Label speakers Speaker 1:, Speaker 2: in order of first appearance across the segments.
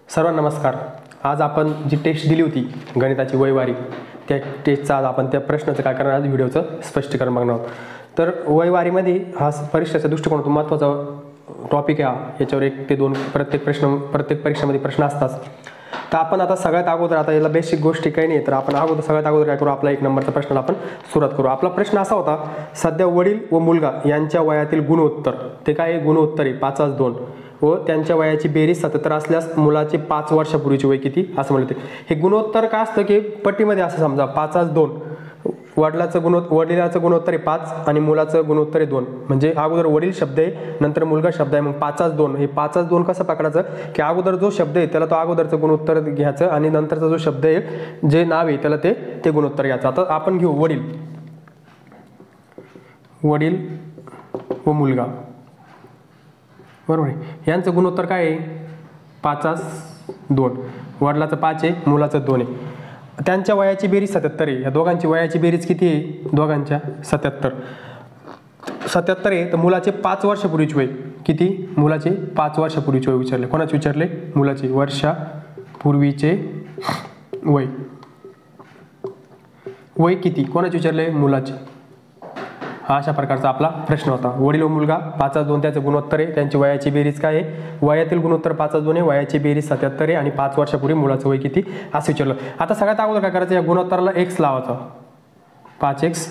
Speaker 1: सर्वांना नमस्कार। आज आपण जी टेस्ट दिली होती गणिताची वयवारी, त्या टेस्टचा आज आपण त्या प्रश्नाचं काय करणार, आज व्हिडिओचं स्पष्टीकरण बघणार आहोत। तर वयवारीमध्ये हा परीक्षेच्या दृष्टिकोनातून महत्त्वाचा टॉपिक आहे। याच्यावर 1 ते 2 प्रत्येक परीक्षेमध्ये प्रश्न असतात। तर आपण आता सगळ्यात अगोदर आता याला बेसिक गोष्टी काही नाही, तर आपण सगळ्यात अगोदर काय करू, आपला 1 नंबरचा प्रश्न आपण सुरुवात करू। आपला प्रश्न असा होता, सध्या वडील व मुलगा यांच्या वयातील गुणोत्तर, ते काय गुणोत्तर आहे 5+2 व त्यांच्या वयाची बेरीज 77 असल्यास मुलाचे 5 वर्षापूर्वीचे वय किती, असं म्हणते। हे गुणोत्तर काय असतं की पट्टीमध्ये असं समजा 5+2 वडिलाचं गुणोत्तर आहे 5 आणि मुलाचं गुणोत्तर आहे 2, म्हणजे अगोदर वडील शब्द आहे नंतर मुलगा शब्द आहे, मग 5+2 हे 5+2 कसं पकडायचं की अगोदर जो शब्द आहे त्याला तो अगोदरचं गुणोत्तर घ्यायचं आणि नंतरचा जो शब्द आहे जे नाव आहे त्याला ते गुणोत्तर घ्यायचं। आता आपण घेऊ वडील व मुलगा, बरोबर आहे। यांचं गुणोत्तर काय आहे 5+2, वडिलाचं 5 आहे मुलाचं 2 आहे। त्यांच्या वयाची बेरीज 77 आहे। या दोघांची वयाची बेरीज किती आहे, दोघांच्या 77 आहे। तर मुलाचे 5 वर्षापूर्वीचे वय किती, मुलाचे 5 वर्षापूर्वीचे वय विचारले। कोणाचे विचारले, मुलाचे वर्षापूर्वीचे वय किती, कोणाचे विचारले, मुलाचे। हा अशा प्रकारचा आपला प्रश्न होता। वडील व मुलगा 5+2 त्याचं गुणोत्तर आहे, त्यांची वयाची बेरीज काय आहे, वयातील गुणोत्तर 5+2 आहे, वयाची बेरीज 77 आहे आणि 5 वर्षापूर्वी मुलाचं वय किती असं विचारलं। आता सगळ्यात अगोदर काय करायचं, या गुणोत्तराला x लावायचा, 5x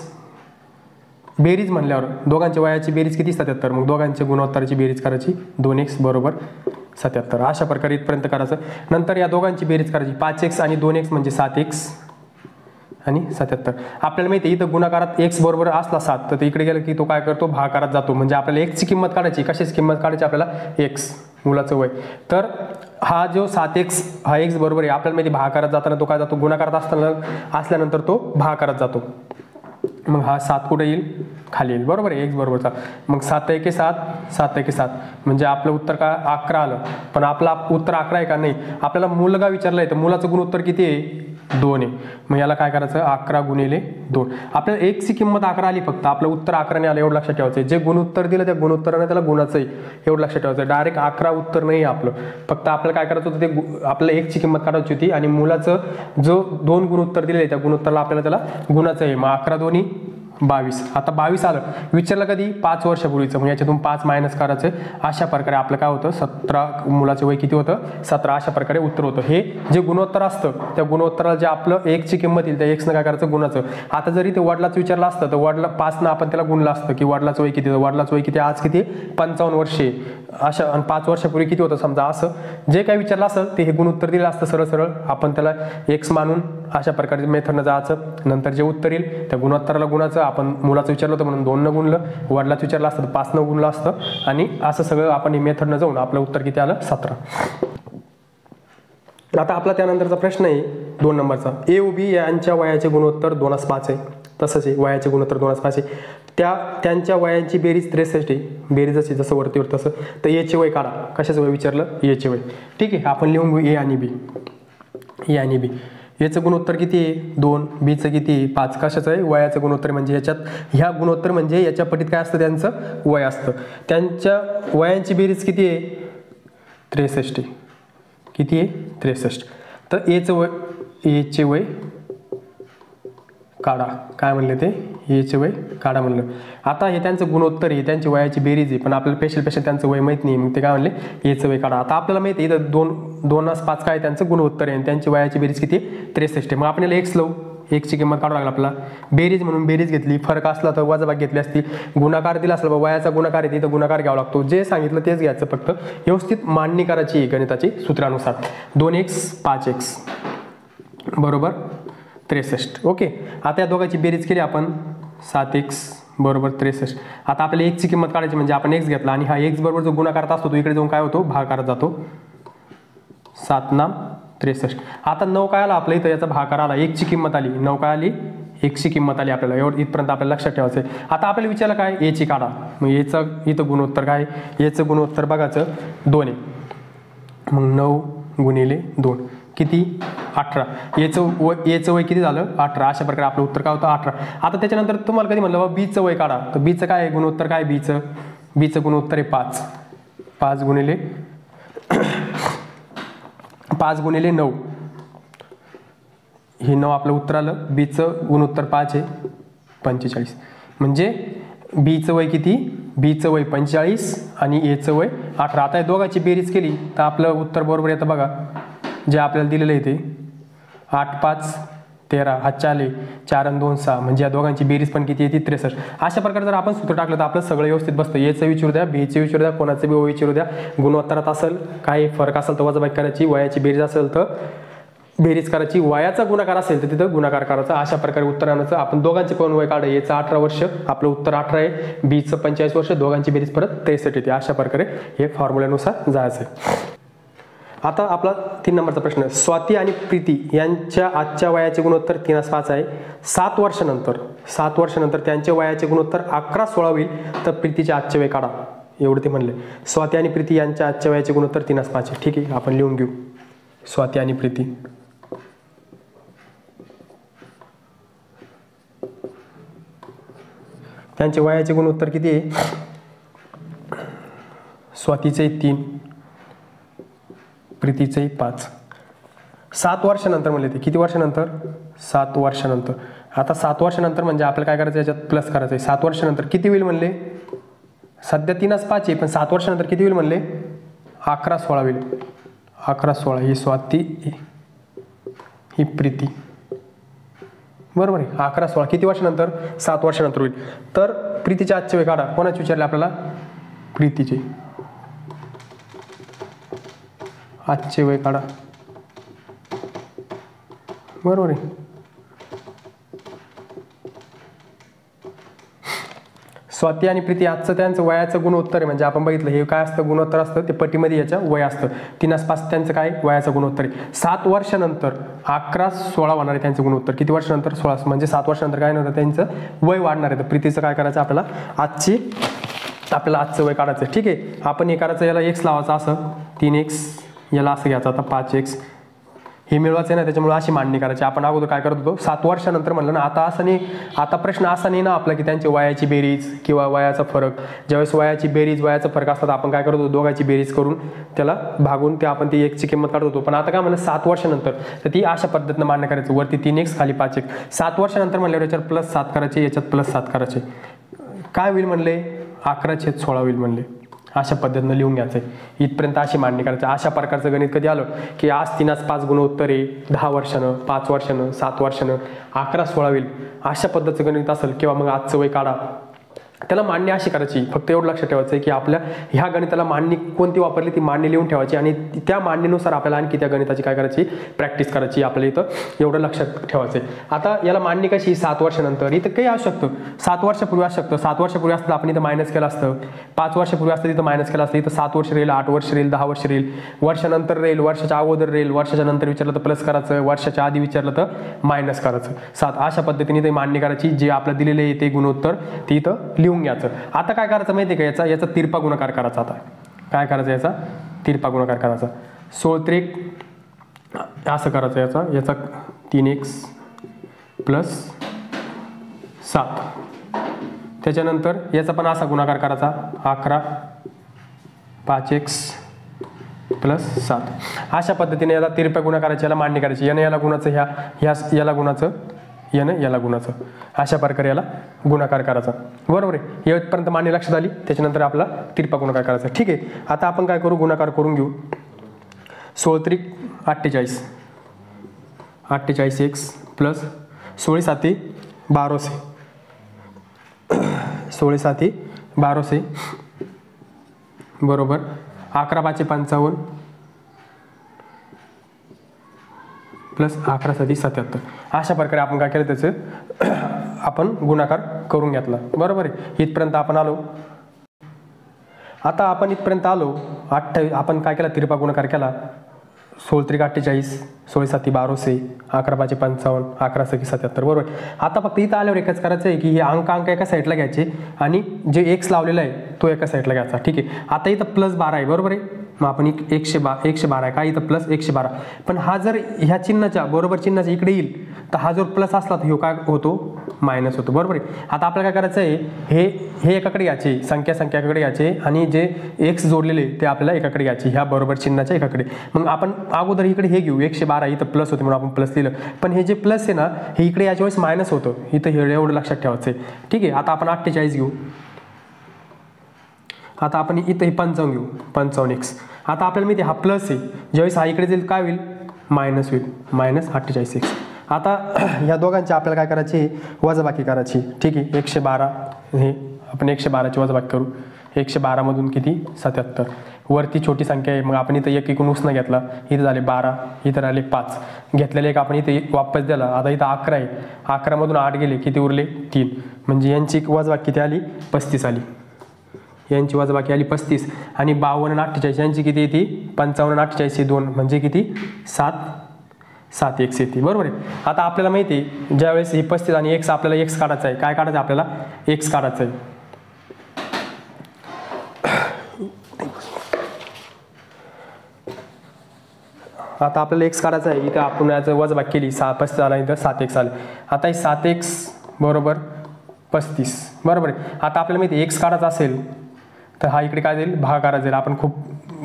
Speaker 1: बेरीज म्हणल्यावर दोघांच्या वयाची बेरीज किती 77, मग दोघांच्या गुणोत्तराची बेरीज करायची 2x बरोबर 77, अशा प्रकारे इथपर्यंत करायचं। नंतर या दोघांची बेरीज करायची 5x आणि 2x म्हणजे 7x आणि 77। आपल्याला माहिती आहे इथं गुणाकारात x बरोबर असला 7 तर इकडे गेलं की तो काय करतो, भागाकारात जातो, म्हणजे आपल्याला x ची किंमत काढायची, कशाची किंमत काढायची आपल्याला, x मुलाचं वय। तर हा जो 7x हा x बरोबर आहे, आपल्याला माहिती भागाकारात जाताना तो काय जातो, गुणाकारात असल्यानंतर तो भागाकारात जातो, मग हा 7 कुठे येईल, खाली येईल, बरोबर आहे, x बरोबरचा। मग 7×1=7 म्हणजे आपलं उत्तर काय 11 आलं। पण आपला उत्तर 11 आहे का, नाही, आपल्याला मुलगा विचारलाय तर मुलाचं गुणोत्तर किती आहे, 2 आहे। मग याला काय करायचं, 11×2। आपल्याला x ची किंमत 11 आली, फक्त आपलं उत्तर 11 ने आलं, एवढं लक्षात ठेवायचं। जे गुणोत्तर दिलं त्या गुणोत्तराने त्याला गुणाचं आहे, एवढं लक्षात ठेवायचं। डायरेक्ट 11 उत्तर नाही आपलं, फक्त आपल्याला काय करायचं होतं, ते आपल्याला x ची किंमत काढायची होती आणि मुलाचं जो 2 गुणोत्तर दिले त्या गुणोत्तराला आपल्याला त्याला गुणाचं आहे। मग 11×2 22, आता 22 आलं, विचारलं कधी 5 वर्षापूर्वीचं, मग याच्यातून 5 मायनस करायचं। अशा प्रकारे आपलं काय होतं, 17, मुलाचं वय किती होतं 17, अशा प्रकारे उत्तर होतं। हे जे गुणोत्तर असतं त्या गुणोत्तराला जे आपलं x ची किंमत येईल त्या x न काय करायचं, गुणाचं। आता जरी ते वडिलाचं विचारलं असतं तर 5 न आपण त्याला गुणलं असतं की वडिलाचं वय किती, वडिलाचं वय किती आज किती 55 वर्षे, अशा, आणि 5 वर्षापूर्वी किती होतं समजा, असं जे काही विचारलं असेल ते हे गुणोत्तर दिलं असतं सरळ आपण त्याला x मानून अशा प्रकारे मेथडनं जायचं। नंतर जे उत्तर येईल त्या गुणोत्तराला गुणाचं, आपण मुलाचं विचारलं होतं म्हणून 2 न गुणलं, वडिलाचं विचारलं असतं तर 5 न गुणलं असतं, आणि असं सगळं आपण ही मेथडनं जाऊन आपलं उत्तर किती आलं, 17। आता आपला त्यानंतरचा प्रश्न आहे 2 नंबरचा, a व b यांच्या वयाचे गुणोत्तर 2:5 आहे, तसंच आहे वयाचे गुणोत्तर 2:5 आहे। त्यांच्या वयांची बेरीज 63 आहे, बेरीज अशी जसं वरतीवर तसं। तर a चे वय काढा, कशाचं वय विचारलं, a चे वय, ठीक आहे। आपण लिहून घेऊ a आणि b। याचं गुणोत्तर किती आहे 2, बीचं किती आहे 5, कशाचं आहे, वयाचं गुणोत्तर, म्हणजे याच्यात ह्या गुणोत्तर म्हणजे याच्या पटीत काय असतं, त्यांचं वय असतं। त्यांच्या वयांची बेरीज किती आहे 63, किती आहे 63। तर ए चे वय काढा, काय म्हणले ते, ए चे वय काढा म्हणलं। आता हे त्यांचं गुणोत्तर आहे, त्यांची वयाची बेरीज आहे, पण आपल्याला स्पेशल त्यांचं वय माहित नाही, मग ते काय म्हणले, एचं वय काढा। आता आपल्याला माहिती आहे इथं 2:5 काय त्यांचं गुणोत्तर आहे आणि त्यांची वयाची बेरीज किती 63 आहे। मग आपण याला x लावू, x ची किंमत काढावं लागेल आपल्याला, बेरीज म्हणून बेरीज घेतली, फरक असला तर वजाबाकी घेतली असती, गुणाकार दिला असला वयाचा गुणाकार आहे तिथं गुणाकार घ्यावा लागतो, जे सांगितलं तेच घ्यायचं, फक्त व्यवस्थित मांडणी करायची गणिताची सूत्रानुसार। 2x 5x बरोबर 63, ओके। आता या दोघांची बेरीज केली आपण, 7x बरोबर 63। आता आपल्याला x ची किंमत काढायची, म्हणजे आपण x घेतला आणि हा x बरोबर जो गुणाकारात असतो तो इकडे जाऊन काय होतो, भागाकारात जातो, 7×63। आता 9 काय आला आपल्या इथं, याचा भागाकार आला, x ची किंमत आली, 9 काय आली, x ची किंमत आली आपल्याला, एवढं इथपर्यंत आपल्याला लक्षात ठेवायचं आहे। आता आपल्याला विचारलं काय, a ची काढा, मग याचं इथं गुणोत्तर काय, याचं गुणोत्तर बघायचं 2 आहे, मग 9×2 किती 18, याचं वय किती झालं 18, अशा प्रकारे आपलं उत्तर काय होतं 18। आता त्याच्यानंतर तुम्हाला कधी म्हणलं बीचं वय काढा, तर बीचं काय आहे गुणोत्तर, काय बीचं गुणोत्तर आहे 5 5 गुणिले 5 गुणिले 9, हे 9 आपलं उत्तर आलं. बीचं गुणोत्तर 5 आहे, 45. म्हणजे बीचं वय किती? बीचं वय 45 आणि एचं वय 18. आता दोघांची बेरीज केली तर आपलं उत्तर बरोबर येतं बघा, जे आपल्याला दिलेलं आहे ते 8 5 13, हातचे आले 4 आणि 2 6, म्हणजे या दोघांची बेरीज पण किती येते? 63. अशा प्रकारे जर आपण सूत्र टाकलं तर आपलं सगळं व्यवस्थित बसतं. एचं विचारू द्या, बीचं विचारू द्या, कोणाचं बी विचारू द्या, गुणोत्तरात असेल काही फरक असेल तर वजाबाकी करायची, वयाची बेरीज असेल तर बेरीज करायची, वयाचा गुणाकार असेल तर तिथं गुणाकार करायचा. अशा प्रकारे उत्तर आणायचं. आपण दोघांचे पण वय काढ, याचं 18 वर्ष, आपलं उत्तर 18 आहे, बीचं 45 वर्ष, दोघांची बेरीज परत 63 येते. अशा प्रकारे हे फॉर्म्युल्यानुसार जायचं आहे. आता आपला 3 नंबरचा प्रश्न, स्वाती आणि प्रीती यांच्या आजच्या वयाचे गुणोत्तर 3:5 आहे. 7 वर्षानंतर त्यांच्या वयाचे गुणोत्तर 11-16 होईल, तर प्रीतीचे आजचे वय काढा, एवढं ते म्हणले. स्वाती आणि प्रीती यांच्या आजच्या वयाचे गुणोत्तर 3:5 आहे. ठीक आहे, आपण लिहून घेऊ. स्वाती आणि प्रीती, त्यांचे वयाचे गुणोत्तर किती आहे? स्वातीचे 3, प्रीतीचे 5. 7 वर्षानंतर म्हणले ते, किती वर्षानंतर? 7 वर्षानंतर. आता 7 वर्षानंतर म्हणजे आपल्याला काय करायचं, याच्यात प्लस करायचं आहे. 7 वर्षानंतर किती होईल म्हणले? सध्या 3:5 आहे, पण 7 वर्षानंतर किती होईल म्हणले? 11-16 होईल. 11-16, ही स्वाती, ही प्रीती, बरोबर आहे. 11-16 किती वर्षानंतर? 7 वर्षानंतर होईल. तर प्रीतीचे आजचे वय काढा. कोणाचे विचारले आपल्याला? प्रीतीचे आजचे वय काढा, बरोबर आहे. स्वाती आणि प्रीती आजचं त्यांचं वयाचं गुणोत्तर आहे, म्हणजे आपण बघितलं हे काय असतं? गुणोत्तर असतं, ते पटीमध्ये याच्या वय असतं. 3:5 त्यांचं काय? वयाचं गुणोत्तर आहे. 7 वर्षानंतर 11-16 होणार आहे त्यांचं गुणोत्तर. किती वर्षानंतर? 16, म्हणजे 7 वर्षानंतर काय नव्हतं, त्यांचं वय वाढणार आहे. तर प्रीतीचं काय करायचं आपल्याला? आपल्याला आजचं वय काढायचं. ठीक आहे, आपण हे करायचं, याला x लावायचं असं 3x, याला असं घ्यायचं आता 5x, हे मिळवायचं आहे ना, त्याच्यामुळे अशी मांडणी करायची. आपण अगोदर काय करत होतो? 7 वर्षानंतर म्हणलं ना. आता असं नाही, आता प्रश्न असा नाही ना आपला की त्यांची वयाची बेरीज किंवा वयाचा फरक. ज्यावेळेस वयाची बेरीज वयाचा फरक असतात, आपण काय करत होतो? दोघांची बेरीज करून त्याला भागून ते आपण ती एकची किंमत काढत होतो. पण आता काय म्हणलं? 7 वर्षानंतर, तर ती अशा पद्धतीनं मान्य करायचं. वरती 3x, खाली 5x. 7 वर्षानंतर म्हणल्यावर याच्यात +7 करायचे, याच्यात +7 करायचे. काय होईल म्हणले? 11/16 होईल म्हणले. अशा पद्धतीनं लिहून घ्यायचं आहे. इथपर्यंत अशी मांडणी करायची. अशा प्रकारचं गणित कधी आलं की आज 3:5 गुणोत्तर आहे, 10 वर्षानं, 5 वर्षानं, 7 वर्षानं, 11-16 होईल, अशा पद्धतीचं गणित असेल किंवा मग आजचं वय काढा, त्याला मांडणी अशी करायची. फक्त एवढं लक्षात ठेवायचं आहे की आपल्या ह्या गणिताला मांडणी कोणती वापरली ती मांडणी लिहून ठेवायची आणि त्या मांडणीनुसार आपल्याला आणखी त्या गणिताची काय करायची? प्रॅक्टिस करायची. आपल्याला इथं एवढं लक्षात ठेवायचं आहे. आता याला मांडणी कशी? 7 वर्षानंतर. इथं काही असू शकतं, 7 वर्षापूर्वी असू शकतं. 7 वर्षापूर्वी असतं आपण इथं मायनस केलं असतं. 5 वर्षापूर्वी असतं तिथं मायनस केलं असतं. इथं 7 वर्ष राहील, 8 वर्ष राहील, 10 वर्ष राहील, वर्षानंतर राहील, वर्षाच्या अगोदर राहील, वर्षाच्या नंतर विचारलं तर प्लस करायचं, वर्षाच्या आधी विचारलं तर मायनस करायचं. 7 अशा पद्धतीने ते मांडणी करायची. जे आपलं दिलेलं आहे ते गुणोत्तर ते इथं लिहून घ्यायचं. आता काय करायचं माहिती आहे का? याचा तिरपा गुणाकार करायचा. आता काय करायचं? याचा तिरपा गुणाकार करायचा. 16 असं करायचं. याचा 3x + 7. त्याच्यानंतर याचा पण असा गुणाकार करायचा. 11 5x + 7. अशा पद्धतीने याला तिरपा गुणाकाराची याला मांडणी करायची. यानं याला गुणाचं, याला गुणाचं, यानं याला गुणाचं, अशा प्रकारे याला गुणाकार करायचा. बरोबर आहे. यापर्यंत मांडणी लक्षात आली. त्याच्यानंतर आपला तिरपा गुणाकार करायचा. ठीक आहे, आता आपण काय करू? गुणाकार करून घेऊ. 16 48, 48x + 16 7 12, 16 7 12 बरोबर 11 5 55 + 11 7 77. अशा प्रकारे आपण काय केलं? त्याचं आपण गुणाकार करून घेतला. बरोबर आहे. इथपर्यंत आपण आलो. आता आपण इथपर्यंत आलो 28. आपण काय केला? तिरपा गुणाकार केला. 16 48, 16 7 12, 11 5 55, 11 6 77. बरोबर. आता फक्त इथं आल्यावर एकच करायचं आहे की हे अंक एका साईडला घ्यायचे आणि जे x लावलेला आहे तो एका साईडला घ्यायचा. ठीक आहे. आता इथं +12 आहे. बरोबर आहे. मग आपण 112 आहे, काय इथं प्लस 112. पण हा जर ह्या चिन्हाच्या बरोबर चिन्हाच्या इकडे येईल तर हा जर प्लस असला तर ह्यो काय होतो, मायनस होतो. बरोबर आहे. आता आपल्याला काय करायचं आहे, हे एकाकडे घ्यायचे, संख्या एकाकडे घ्यायचे आणि जे एक्स जोडलेले ते आपल्याला एकाकडे घ्यायचे, ह्या बरोबर चिन्हाच्या एकाकडे. मग आपण अगोदर इकडे हे घेऊ, 112 इथं प्लस होते म्हणून आपण प्लस लिहिलं. पण हे जे प्लस आहे ना, हे इकडे याच्या वेळेस मायनस होतं, इथं हे एवढं लक्षात ठेवायचं आहे. ठीक आहे. आता आपण 48 घेऊ. आता आपण इथं हे 55 घेऊ, 55x. आता आपल्याला माहिती हा प्लस आहे, ज्यावेळेस हा इकडे जाईल काय होईल, मायनस होईल, मायनस 48x. आता ह्या दोघांची आपल्याला काय करायची, वजाबाकी करायची. ठीक आहे. 112 हे आपण 112ची वजाबाकी करू. 112 मधून किती, 77. वरती छोटी संख्या आहे, मग आपण इथं 1 एकूण उसनं घेतला, इथं झाले 12, इथं राहिले 5 घेतलेले, एक आपण इथे वापस दिला. आता इथं 11 आहे, 11 मधून 8 गेले, किती उरले, 3. म्हणजे यांची वजाबाकी किती आली, 35 आली. यांची वजाबाकी आली 35 आणि 52 आणि 48 यांची किती येते, 55 आणि 48 2 म्हणजे किती, 7 x येते. बरोबर आहे. आता आपल्याला माहिती आहे ज्यावेळेस ही 35 आणि x आपल्याला x काढायचा आहे, काय काढायचं आपल्याला, x काढायचं आहे. आता आपल्याला x काढायचं आहे, इथं आपण याचं वजाबाकी केली, 35 आला, इथं 7x आले. आता हे 7x बरोबर 35. बरोबर आहे. आता आपल्याला माहिती x काढायचा असेल तर हा इकडे काय जाईल, भागाकार जाईल. आपण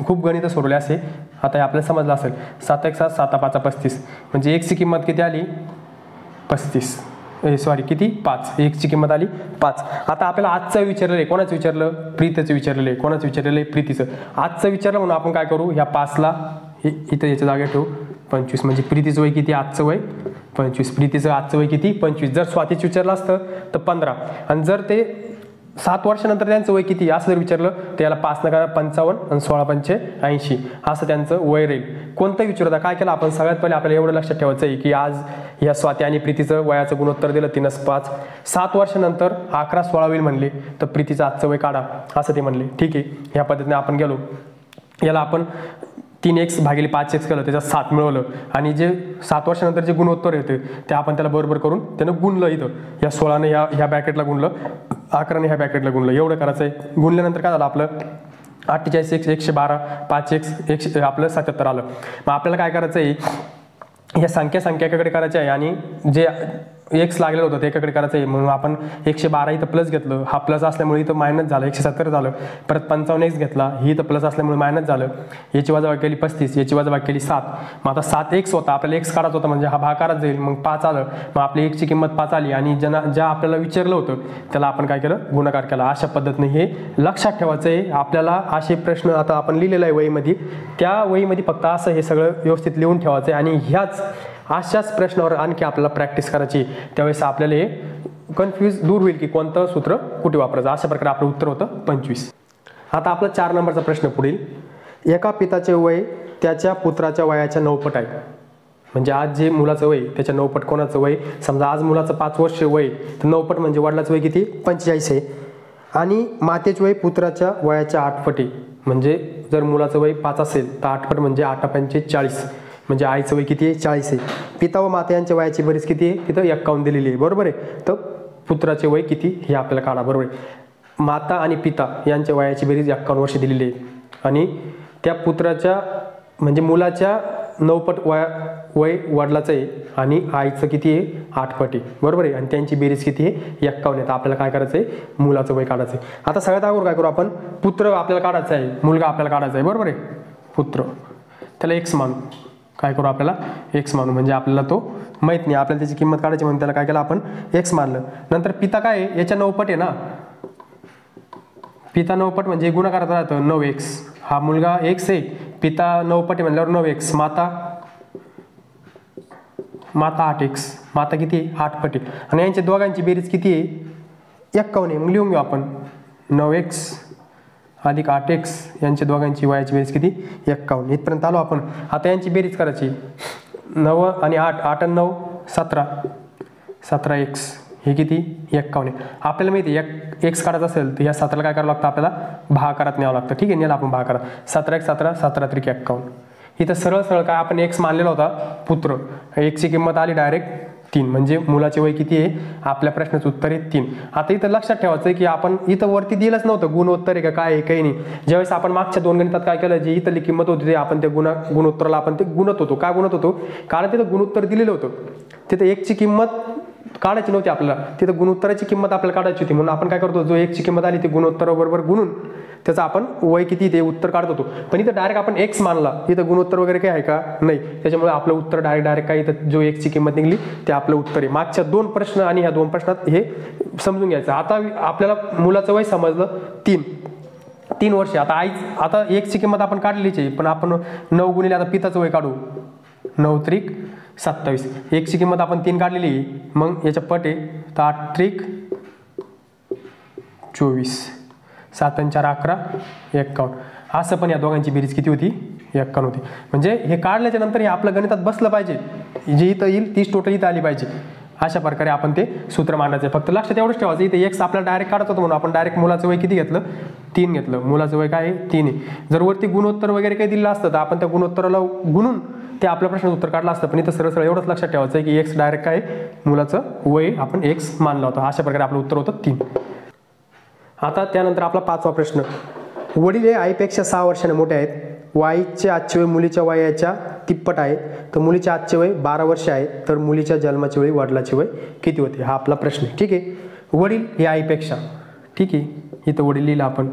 Speaker 1: खूप गणित सोडवले असे. आता हे आपल्याला समजलं असेल, 7x 7 5 35 म्हणजे x ची किंमत किती आली, 35. किती, 5. x ची किंमत आली 5. आता आपल्याला आजचं विचारलेलं आहे, कोणाचं विचारलं, प्रीतीचं विचारलेलं आहे. कोणाचं विचारलेलं आहे, प्रीतीचं. आजचं विचारलं म्हणून आपण काय करू, ह्या 5ला इथं याच्या जागेत ठेवू 25. म्हणजे प्रीतीचं वय किती, आजचं वय 25. प्रीतीचं आजचं वय किती, 25. जर स्वातीचं विचारलं असतं तर 15. आणि जर ते 7 वर्षानंतर त्यांचं वय किती असं जर विचारलं तर याला 5 न करा 55 आणि 16 पंचे 80 असं त्यांचं वय राहील. कोणतं विचारता काय केलं आपण, सगळ्यात पहिले आपल्याला एवढं लक्षात ठेवायचं आहे की आज या स्वाती आणि प्रीतीचं वयाचं गुणोत्तर दिलं 3:5. 7 वर्षानंतर 11 16 होईल म्हणले तर प्रीतीचं आजचं वय काढा असं ते म्हणले. ठीक आहे. ह्या पद्धतीने आपण गेलो, याला आपण 3x भागिले 5x केलं, त्याच्यात 7 मिळवलं आणि जे 7 वर्षानंतर जे गुणोत्तर येते ते आपण त्याला बरोबर करून त्यानं गुणलं. इथं या 16ने ह्या ब्रॅकेटला गुणलं, 11ने ह्या ब्रॅकेटला गुणलं, एवढं करायचं आहे. गुणल्यानंतर काय झालं आपलं, 48x 112 5x आपलं 77 आलं. मग आपल्याला काय करायचं आहे, या संख्या एकाकडे करायची आहे आणि जे x लागलेलं होतं ते एकाकडे करायचं आहे. म्हणून आपण 112 इथं प्लस घेतलं, हा प्लस असल्यामुळे इथं मायनस झालं, 170 झालं. परत 55x घेतला, ही इथं प्लस असल्यामुळे मायनस झालं. याची वजाबाकी केली 35, याची वजाबाकी केली 7. मग आता 7x होता, आपल्याला x काढायचा होता म्हणजे हा भागाकारात जाईल, मग 5 आलं. मग आपली x ची किंमत 5 आली आणि ज्या आपल्याला विचारलं होतं त्याला आपण काय केलं, गुणाकार केला. अशा पद्धतीने हे लक्षात ठेवायचं आहे आपल्याला. असे प्रश्न आता आपण लिहिलेलं आहे वहीमध्ये, त्या वहीमध्ये फक्त असं हे सगळं व्यवस्थित लिहून ठेवायचं आहे आणि अशाच प्रश्नावर आणखी आपल्याला प्रॅक्टिस करायची. त्यावेळेस आपल्याला हे कन्फ्यूज दूर होईल की कोणतं सूत्र कुठे वापरायचं. अशा प्रकारे आपलं उत्तर होतं 25. आता आपला 4 नंबरचा प्रश्न पुढील, एका पिताचे वय त्याच्या पुत्राच्या वयाच्या 9पट आहे. म्हणजे आज जे मुलाचं वय त्याच्या 9पट कोणाचं वय, समजा आज मुलाचं 5 वर्ष वय तर 9पट म्हणजे वडिलाचं वय किती, 45 आहे. आणि मातेचे वय पुत्राच्या वयाच्या 8पट आहे. म्हणजे जर मुलाचं वय 5 असेल तर 8पट म्हणजे 8 पंचे 40 म्हणजे आईचं वय किती आहे, 40 आहे. पिता व माता यांच्या वयाची बेरीज किती आहे, तिथं 51 दिलेली आहे. बरोबर आहे. तर पुत्राचे वय किती हे आपल्याला काढा. बरोबर आहे. माता आणि पिता यांच्या वयाची बेरीज 51 वर्ष दिलेली आहे आणि त्या पुत्राच्या म्हणजे मुलाच्या 9पट वय वडिलाचं आहे आणि आईचं किती आहे, 8पट आहे. बरोबर आहे. आणि त्यांची बेरीज किती आहे, 51 आहे. तर आपल्याला काय करायचं आहे, मुलाचं वय काढायचं आहे. आता सगळ्यात अगोदर काय करू आपण, पुत्र आपल्याला काढायचा आहे, मुलगा आपल्याला काढायचा आहे. बरोबर आहे. पुत्र त्याला x मानू, काय करू आपल्याला x मानू, म्हणजे आपल्याला तो माहित नाही, आपल्याला त्याची किंमत काढायची म्हणून त्याला काय केलं आपण x मानलं. नंतर पिता काय आहे, याच्या 9पट आहे ना, पिता 9पट म्हणजे गुणाकारात राहतं 9x. हा मुलगा x आहे, पिता 9पट आहे म्हणल्यावर 9x. माता 8x, माता किती 8पट आहे आणि यांच्या दोघांची बेरीज किती आहे, 51 आहे. मग लिहून घेऊ आपण 9x अधिक 8x यांच्या दोघांची वयाची बेरीज किती, 51. इथपर्यंत आलो आपण. आता यांची बेरीज करायची, 9 आणि 8, 8 आणि 9 17, 17x हे किती 51 आहे. आपल्याला माहिती आहे x काढायचं असेल तर या 17ला काय करावं लागतं, आपल्याला भागाकारात न्यावं लागतं. ठीक आहे, नेला आपण भागाकारात. 17 1 17, 17 3 51. इथं सरळ काय आपण x मानलेला होता पुत्र, x ची किंमत आली डायरेक्ट 3, म्हणजे मुलाचे वय किती आहे, आपल्या प्रश्नाचं उत्तर आहे 3. आता इथं लक्षात ठेवायचं आहे की आपण इथं वरती दिलंच नव्हतं गुणोत्तर आहे का काय आहे काही नाही. ज्यावेळेस आपण मागच्या 2 गणितात काय केलं, जी इथली किंमत होती ते आपण त्या गुणोत्तराला आपण ते गुणत होतो. काय गुणत होतो, कारण तिथं गुणोत्तर दिलेलं होतं, तिथं 1ची किंमत काढायची नव्हती आपल्याला, तिथं गुणोत्तराची किंमत आपल्याला काढायची होती. म्हणून आपण काय करतो, जो 1ची किंमत आली ती गुणोत्तराबरोबर गुणून त्याचं आपण वय किती ते उत्तर काढत होतो. पण इथं डायरेक्ट आपण x मानला, इथं गुणोत्तर वगैरे काही आहे का नाही, त्याच्यामुळे आपलं उत्तर डायरेक्ट काय, इथं जो 1ची किंमत निघली ते आपलं उत्तर आहे. मागच्या 2 प्रश्न आणि ह्या 2 प्रश्नात हे समजून घ्यायचं. आता आपल्याला मुलाचं वय समजलं 3 वर्षे. आता 1ची किंमत आपण काढलीच आहे, पण आपण 9 गुणिले आता पिताचं वय काढू, 9 त्रिक 27. 1ची किंमत आपण 3 काढलेली आहे, मग याच्या पट आहे, तर 8 त्रिक 24, 7 आणि 4 11, 51. असं पण या दोघांची बेरीज किती होती, 51 होती. म्हणजे हे काढल्याच्या नंतर हे आपलं गणितात बसलं पाहिजे, जे इथं येईल तीच टोटल इथं आली पाहिजे. अशा प्रकारे आपण ते सूत्र मांडायचं. फक्त लक्षात एवढंच ठेवायचं, इथे x आपल्याला डायरेक्ट काढत होतो म्हणून आपण डायरेक्ट मुलाचं वय किती घेतलं, 3 घेतलं. मुलाचं वय काय आहे, 3 आहे. जर वरती गुणोत्तर वगैरे काही दिलं असतं तर आपण त्या गुणोत्तराला गुणून ते आपल्या प्रश्नाचं उत्तर काढलं असतं. पण इथं सरळ एवढंच लक्षात ठेवायचं आहे की x डायरेक्ट काय, मुलाचं वय आपण x मानलं होतं. अशा प्रकारे आपलं उत्तर होतं 3. आता त्यानंतर आपला 5वा प्रश्न, वडील हे आईपेक्षा 6 वर्षाने मोठे आहेत, वाईचे आजचे वय मुलीच्या वयाच्या तिप्पट आहे, तर मुलीचे आजचे वय 12 वर्ष आहे, तर मुलीच्या जन्माचे वेळी वडिलाचे वय किती होते, हा आपला प्रश्न आहे. ठीक आहे, वडील हे आईपेक्षा, ठीक आहे, इथं वडील लिहिलं आपण,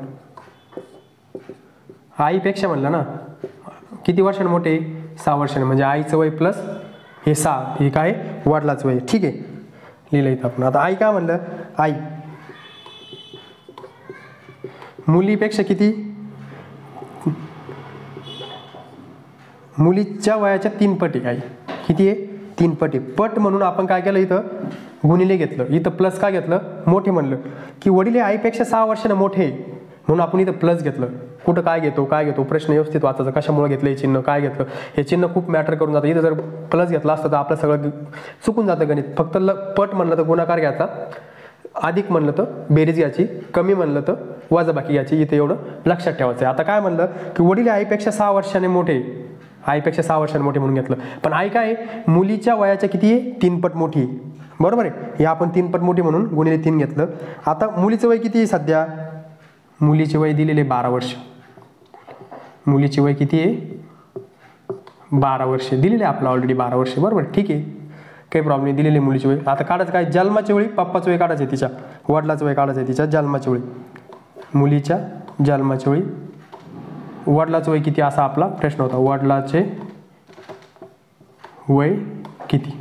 Speaker 1: आईपेक्षा म्हणलं ना, किती वर्षाने मोठे, 6 वर्षाने, म्हणजे आईचं वय प्लस हे 6, हे काय वडिलाचं वय. ठीक आहे, लिहिलं इथं आपण. आता आई काय म्हणलं, आई मुलीपेक्षा किती, मुलीच्या वयाच्या 3 पट आहे. आई किती आहे, 3 पट आहे. पट म्हणून आपण काय केलं, इथं गुणिले घेतलं, इथं प्लस काय घेतलं, मोठे म्हणलं की वडील हे आईपेक्षा 6 वर्षाने मोठे म्हणून आपण इथं प्लस घेतलं. कुठं काय घेतो प्रश्न व्यवस्थित वाचायचा, कशामुळे घेतलं हे चिन्ह, काय घेतलं हे चिन्ह खूप मॅटर करून जातं. इथं जर प्लस घेतलं असतं तर आपलं सगळं चुकून जातं गणित. फक्त पट म्हणलं तर गुणाकार घ्यायचा, अधिक म्हणलं तर बेरीज घ्यायची, कमी म्हणलं तर वजाबाकी घ्यायची. इथे एवढं लक्षात ठेवायचं. आता काय म्हणलं की वडील आईपेक्षा 6 वर्षाने मोठे, आईपेक्षा 6 वर्षाने मोठे म्हणून घेतलं. पण आई काय मुलीच्या वयाच्या किती आहे, 3 पट मोठी, बरोबर आहे. हे आपण 3 पट मोठी म्हणून गुणिले 3 घेतलं. आता मुलीचं वय किती आहे सध्या, मुलीचे वय दिलेले 12 वर्ष, मुलीचे वय किती आहे, 12 वर्ष दिलेले आपलं ऑलरेडी 12 वर्ष, बरोबर. ठीक आहे, काही प्रॉब्लेम नाही, दिलेले मुलीचे वय. आता काढायचं काय, जन्माच्या वेळी पप्पाचं वय काढायचं आहे, तिच्या वडिलाचं वय काढायचं आहे, तिच्या जन्माच्या वेळी, मुलीच्या जन्माच्या वेळी वडिलाचं वय किती असा आपला प्रश्न होता. वडिलाचे वय किती,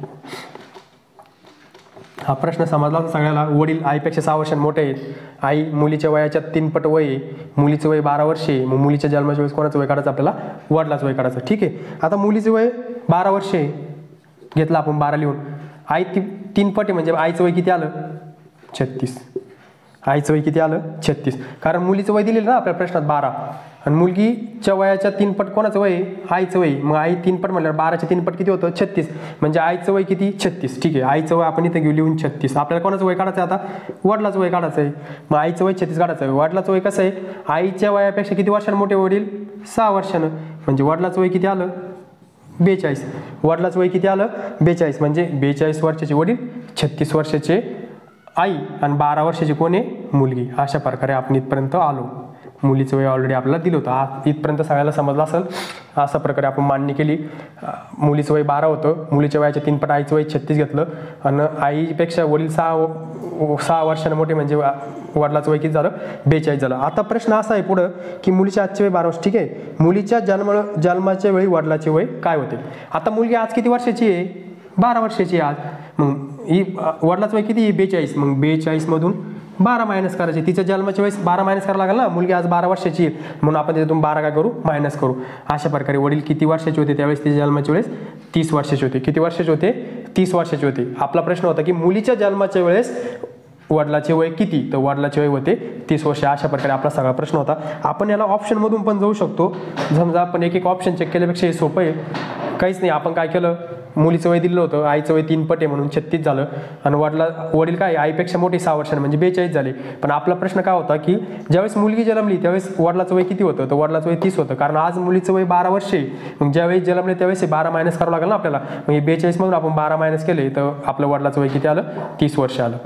Speaker 1: हा प्रश्न समजला सगळ्याला. वडील आईपेक्षा 6 वर्षांनी मोठे आहेत, आई मुलीच्या वयाच्या 3 पट वय आहे, मुलीचं वय 12 वर्षे, मग मुलीच्या जन्माच्या वेळेस कोणाचं वय काढायचं, आपल्याला वडिलाचं वय काढायचं. ठीक आहे, आता मुलीचं वय 12 वर्षे घेतलं आपण 12 लिहून, आई 3 पट आहे म्हणजे आईचं वय किती आलं, 36. आईचं वय किती आलं, 36. कारण मुलीचं वय दिलेलं ना आपल्या प्रश्नात 12 आणि मुलगीच्या वयाच्या 3 पट कोणाचं वय, आईचं वय. मग आई 3 पट म्हणल्यावर 12च्या 3 पट किती होतं, 36. म्हणजे आईचं वय किती, 36. ठीक आहे, आईचं वय आपण इथे घेऊ लिहून 36. आपल्याला कोणाचं वय काढायचं आहे, आता वडिलाचं वय काढायचं आहे. मग आईचं वय 36 काढायचं आहे. वडिलाचं वय कसं आहे, आईच्या वयापेक्षा किती वर्षांनी मोठे वडील, 6 वर्षानं, म्हणजे वडिलाचं वय किती आलं, 42. वडिलाचं वय किती आलं, 42. म्हणजे 42 वर्षाचे वडील, 36 वर्षाचे आई आणि 12 वर्षाची कोण आहे, मुलगी. अशा प्रकारे आपण इथपर्यंत आलो. मुलीचं वय ऑलरेडी आपल्याला दिलं होतं. इथपर्यंत सगळ्याला समजलं असेल. अशा प्रकारे आपण मांडणी केली. मुलीचं वय 12 होतं, मुलीच्या वयाच्या 3 पट आईचं वय 36 घेतलं आणि आईपेक्षा वडील 6 वर्षांनी मोठे म्हणजे वडिलाचं वय किती झालं, 42 झालं. आता प्रश्न असा आहे पुढं की मुलीच्या आजचे वय 12 वर्ष. ठीक आहे, मुलीच्या जन्माच्या वेळी वडिलाचे वय काय होते. आता मुलगी आज किती वर्षाची आहे, 12 वर्षाची आहे आज. मग ही वडिलाचं वय किती, 42. मग 42 मधून 12 मायनस करायचे. तिच्या जन्माच्या वेळेस 12 मायनस करावं लागेल ना, मुलगी आज 12 वर्षाची आहे म्हणून आपण त्याच्यातून 12 काय करू, मायनस करू. अशा प्रकारे वडील किती वर्षाचे होते त्यावेळेस, तिच्या जन्माच्या वेळेस 30 वर्षाचे होते. किती वर्षाचे होते, 30 वर्षाचे होते. आपला प्रश्न होता की मुलीच्या जन्माच्या वेळेस वडिलाचे वय किती, तर वडिलाचे वय होते 30 वर्ष. अशा प्रकारे आपला सगळा प्रश्न होता. आपण याला ऑप्शनमधून पण जाऊ शकतो. समजा आपण एक ऑप्शन चेक केल्यापेक्षा हे सोपं आहे, काहीच नाही. आपण काय केलं, मुलीचं वय दिलं होतं, आईचं वय 3 पट आहे म्हणून 36 झालं, आणि वडील काय आईपेक्षा मोठे 6 वर्षांनी म्हणजे 42 झाले. पण आपला प्रश्न काय होता की ज्यावेळेस मुलगी जन्मली त्यावेळेस वडिलाचं वय किती होतं, तर वडिलाचं वय 30 होतं, कारण आज मुलीचं वय 12 वर्ष आहे. मग ज्यावेळेस जन्मले त्यावेळेस 12 मायनस करावं लागेल ना आपल्याला. मग 42 मधून आपण 12 मायनस केले तर आपलं वडिलाचं वय किती आलं, 30 वर्ष आलं.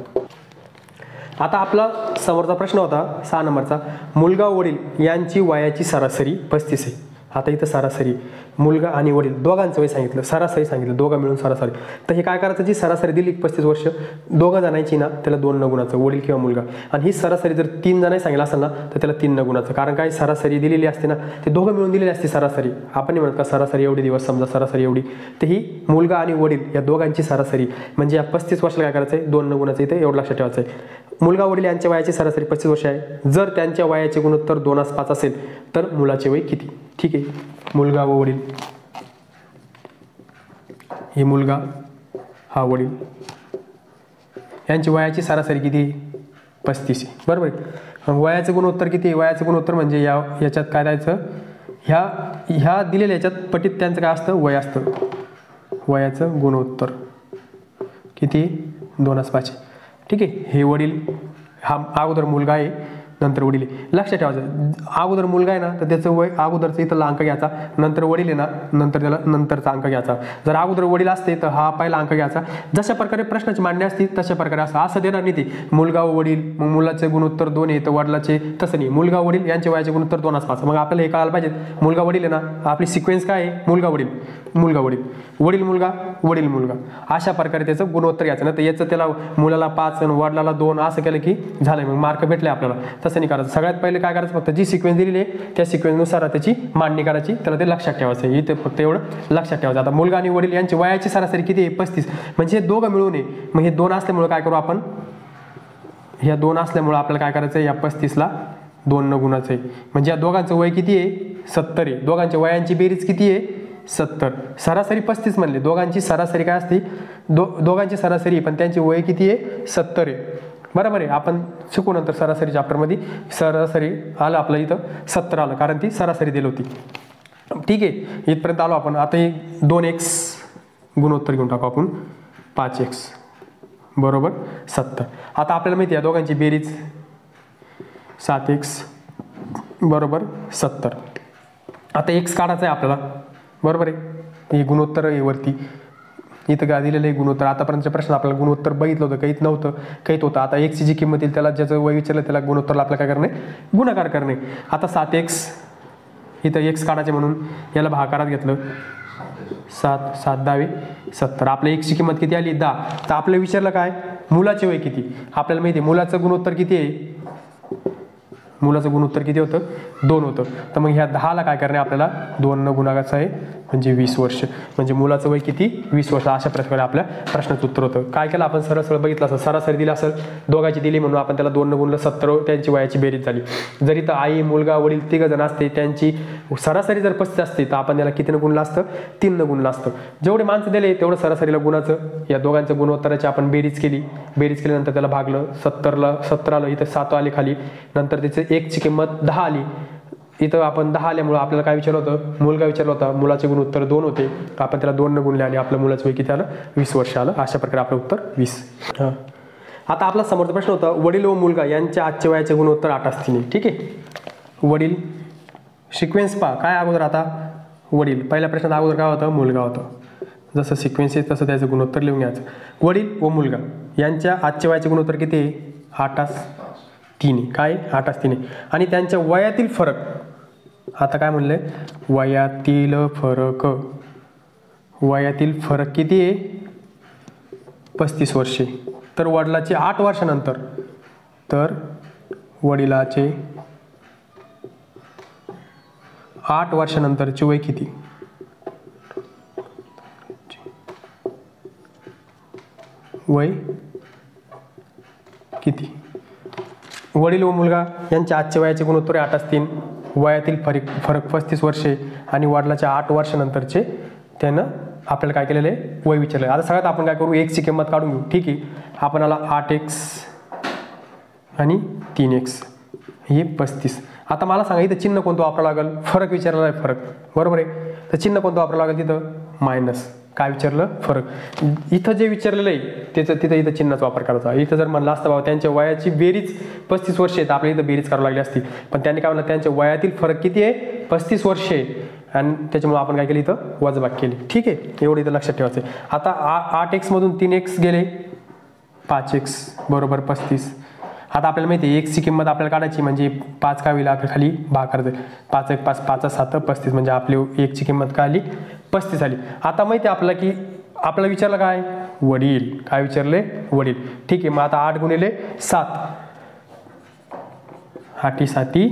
Speaker 1: आता आपला समोरचा प्रश्न होता 6 नंबरचा, मुलगा वडील यांची वयाची सरासरी 35 आहे. आता इथं सरासरी मुलगा आणि वडील दोघांचं वय सांगितलं, सरासरी सांगितलं, दोघं मिळून सरासरी. तर हे काय करायचं, जी सरासरी दिली 35 वर्ष दोघं जणांची ना त्याला 2 न गुणाचं, वडील किंवा मुलगा. आणि ही सरासरी जर 3 जणांनी सांगितलं असेल ना तर त्याला 3 न गुणाचं, कारण काय सरासरी दिलेली असते ना, ते दोघं मिळून दिलेली असते सरासरी. आपण नाही म्हणत का सरासरी एवढे दिवस, समजा सरासरी एवढी, तर ही मुलगा आणि वडील या दोघांची सरासरी म्हणजे या 35 वर्षाला काय करायचं आहे, 2 न गुणाचं. इथे एवढं लक्षात ठेवायचं आहे. मुलगा वडील यांच्या वयाची सरासरी 35 वर्ष आहे. जर त्यांच्या वयाचे गुणोत्तर 2:5 असेल तर मुलाचे वय किती. ठीक आहे, मुलगा व वडील, हे मुलगा हा वडील यांची वयाची सरासरी किती, 35 आहे. बरोबर आहे. मग वयाचं गुणोत्तर किती, वयाचं गुणोत्तर म्हणजे याच्यात काय द्यायचं, ह्या दिलेल्या याच्यात पटीत त्यांचं काय असतं, वय असतं. वयाचं गुणोत्तर किती, 2:5. ठीक आहे, हे वडील, हा अगोदर मुलगा आहे नंतर वडील आहे. लक्षात ठेवायचं, अगोदर मुलगा आहे ना तर त्याचं वय अगोदरचं इथला अंक घ्यायचा, नंतर वडील आहे ना नंतर त्याला नंतरचा अंक घ्यायचा. जर अगोदर वडील असते तर हा पहिला अंक घ्यायचा. जशा प्रकारे प्रश्नाची मांडणी असते तशा प्रकारे असं देणार नाही ते, मुलगा व वडील, मग मुलाचे गुणोत्तर 2 आहे तर वडिलाचे, तसं नाही, मुलगा वडील यांचे वयाचे गुणोत्तर 2:5. मग आपल्याला हे कळायला पाहिजे, मुलगा वडील आहे ना, आपली सिक्वेन्स काय आहे, मुलगा वडील, मुलगा वडील, वडील मुलगा, वडील मुलगा, अशा प्रकारे त्याचं गुणोत्तर घ्यायचं ना. तर याचं त्याला मुलाला 5 आणि वडिलाला 2 असं केलं की झालं, मग मार्क भेटले आपल्याला. तसं नाही करायचं. सगळ्यात पहिले काय करायचं, फक्त जी सिक्वेन्स दिलेली आहे त्या सिक्वेन्सनुसार त्याची मांडणी करायची, त्याला ते लक्षात ठेवायचं. इथे फक्त एवढं लक्षात ठेवायचं. आता मुलगा आणि वडील यांची वयाची सरासरी किती आहे, 35, म्हणजे हे दोघं मिळून आहे. मग हे 2 असल्यामुळे काय करू आपण, ह्या 2 असल्यामुळे आपल्याला काय करायचं आहे, या 35ला 2 न गुणाचं आहे. म्हणजे या दोघांचं वय किती आहे, 70 आहे. दोघांच्या वयांची बेरीज किती आहे, 70. सरासरी 35 म्हणले, दोघांची सरासरी काय असते, दोघांची सरासरी, पण त्यांची वय किती आहे, 70 आहे. बरोबर आहे. आपण शिकू नंतर सरासरी चॅप्टरमध्ये, सरासरी आलं आपलं इथं 70 आलं, कारण ती सरासरी दिली होती. ठीक आहे, इथपर्यंत आलो आपण. आता हे 2x गुणोत्तर घेऊन टाकू आपण, 5x बरोबर 70. आता आपल्याला माहिती आहे दोघांची बेरीज 7x बरोबर 70. आता x काढायचं आहे आपल्याला, बरोबर आहे. हे गुणोत्तर आहे वरती, इथं काय दिलेलं आहे गुणोत्तर. आतापर्यंतच्या प्रश्न आपल्याला गुणोत्तर बघितलं होतं, काहीच नव्हतं, काहीच होतं. आता एक्सची जी किंमत येईल त्याला ज्याचं वय विचारलं त्याला गुणोत्तरला आपल्याला काय करणे, गुणाकार करणे. आता 7x, इथं x काढायचे म्हणून याला भागाकारात घेतलं, 7 7 10 70. आपल्या एक्सची किंमत किती आली, 10. तर आपल्याला विचारलं काय, मुलाचे वय किती. आपल्याला माहिती आहे मुलाचं गुणोत्तर किती आहे, मुलाचं गुणोत्तर किती होतं, 2 होतं. तर मग ह्या 10ला काय करणे आपल्याला, 2 न गुणाकाराचं आहे म्हणजे 20 वर्ष. म्हणजे मुलाचं वय किती, 20 वर्ष. अशा प्रकारे आपल्या प्रश्नाचं उत्तर होतं. काय केलं आपण, सरळ बघितलं असं, सरासरी दिली असेल, दोघांची दिली म्हणून आपण त्याला 2 न गुणलं, 70 त्यांची वयाची बेरीज झाली. जर इथं आई मुलगा वडील 3 जण असते, त्यांची सरासरी जर 35 असते तर आपण त्याला किती न गुणलं असतं, 3 न गुणलं असतं. जेवढे माणसं दिले तेवढं सरासरीला गुणाचं. या दोघांच्या गुणोत्तराची आपण बेरीज केल्यानंतर त्याला भागलं, 70 आलं, इथं 7 आले खाली, नंतर त्याचे एक्सची किंमत 10 आली. इथं आपण 10 आल्यामुळे आपल्याला काय विचारलं होतं, मुलगा विचारलं होता, मुलाचे गुणोत्तर 2 होते, आपण त्याला 2 न गुणले आणि आपल्या मुलाचं वय किती आलं, 20 वर्ष आलं. अशा प्रकारे आपलं उत्तर 20. आता आपला समोरचा प्रश्न होता, वडील व मुलगा यांच्या आजच्या वयाचे गुणोत्तर 8 असतील. ठीक आहे, वडील सिक्वेन्स पहा काय अगोदर. आता वडील, पहिल्या प्रश्नात अगोदर काय होतं, मुलगा होता. जसं सिक्वेन्स आहे तसं त्याचं गुणोत्तर लिहून घ्यायचं. वडील व मुलगा यांच्या आजच्या वयाचे गुणोत्तर किती आहे, 8:3. काय 8:3. आणि त्यांच्या वयातील फरक, आता काय म्हणले, वयातील फरक किती आहे, 35 वर्षे. तर वडिलाचे 8 वर्षानंतर, तर वडिलाचे 8 वर्षानंतरचे वय किती, वय किती. वडील व मुलगा यांच्या आजच्या वयाचे गुणोत्तर 8:3. वयातील फरक 35 वर्षे आणि वडिलाच्या 8 वर्षानंतरचे त्यानं आपल्याला काय केलेलं आहे, वय विचारलं. आता सगळ्यात आपण काय करू, एक्सची किंमत काढून घेऊ. ठीक आहे, आपण आला 8x आणि 3x हे 35. आता मला सांगा इथं चिन्ह कोणतं वापरावं लागेल, फरक विचारलेला आहे, फरक बरोबर आहे, तर चिन्ह कोणतं वापरावं लागेल तिथं, मायनस. काय विचारलं? फरक. इथं जे विचारलेलं आहे तिथं चिन्हाचा वापर करायचा. इथं जर म्हणलं असतं बाबा त्यांच्या वयाची बेरीज 35 वर्षे आहे तर आपल्याला इथं बेरीज करावी लागली असती, पण त्यांनी काय म्हणलं त्यांच्या वयातील फरक किती आहे? 35 वर्षे आहे, आणि त्याच्यामुळे आपण काय केलं इथं वजाबाकी केली. ठीक आहे, एवढं इथं लक्षात ठेवायचं आहे. आता 8x मधून 3x गेले, 5x बरोबर 35. आता आपल्याला माहिती आहे एक्सची किंमत आपल्याला काढायची, म्हणजे 5 काय होईल खाली भाग करायचं. 5 1 5 5 7 35, म्हणजे आपली एकची किंमत काय आली? 35 आली. आता माहिती आहे आपल्याला की आपल्याला विचारलं काय? वडील. काय विचारले? वडील. ठीक आहे, मग आता 8 गुणिले 7, 8 7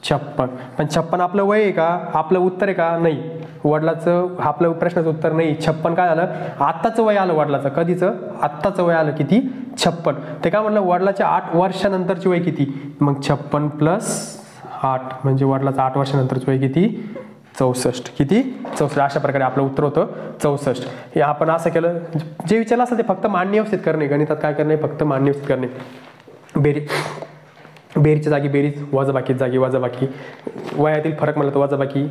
Speaker 1: 56. पण 56 आपलं वय आहे का? आपलं उत्तर आहे का? नाही. वडिलाचं आपलं प्रश्नाचं उत्तर नाही. 56 काय झालं? आत्ताचं वय आलं वडिलाचं. कधीचं? आत्ताचं वय आलं किती? 56. ते काय म्हणलं? वडिलाच्या 8 वर्षानंतरची वय किती? मग 56 + 8 म्हणजे वडिलाचं 8 वर्षानंतरचं वय किती? 64. किती? 64. अशा प्रकारे आपलं उत्तर होतं 64. हे आपण असं केलं. जे विचारलं असतं ते फक्त मांडणी व्यवस्थित करणे. गणितात काय करणे? फक्त मांडणी व्यवस्थित करणे. बेरीच्या जागी बेरीज, वजाबाकी जागी वजाबाकी, वयातील फरक म्हणलं तर वजाबाकी,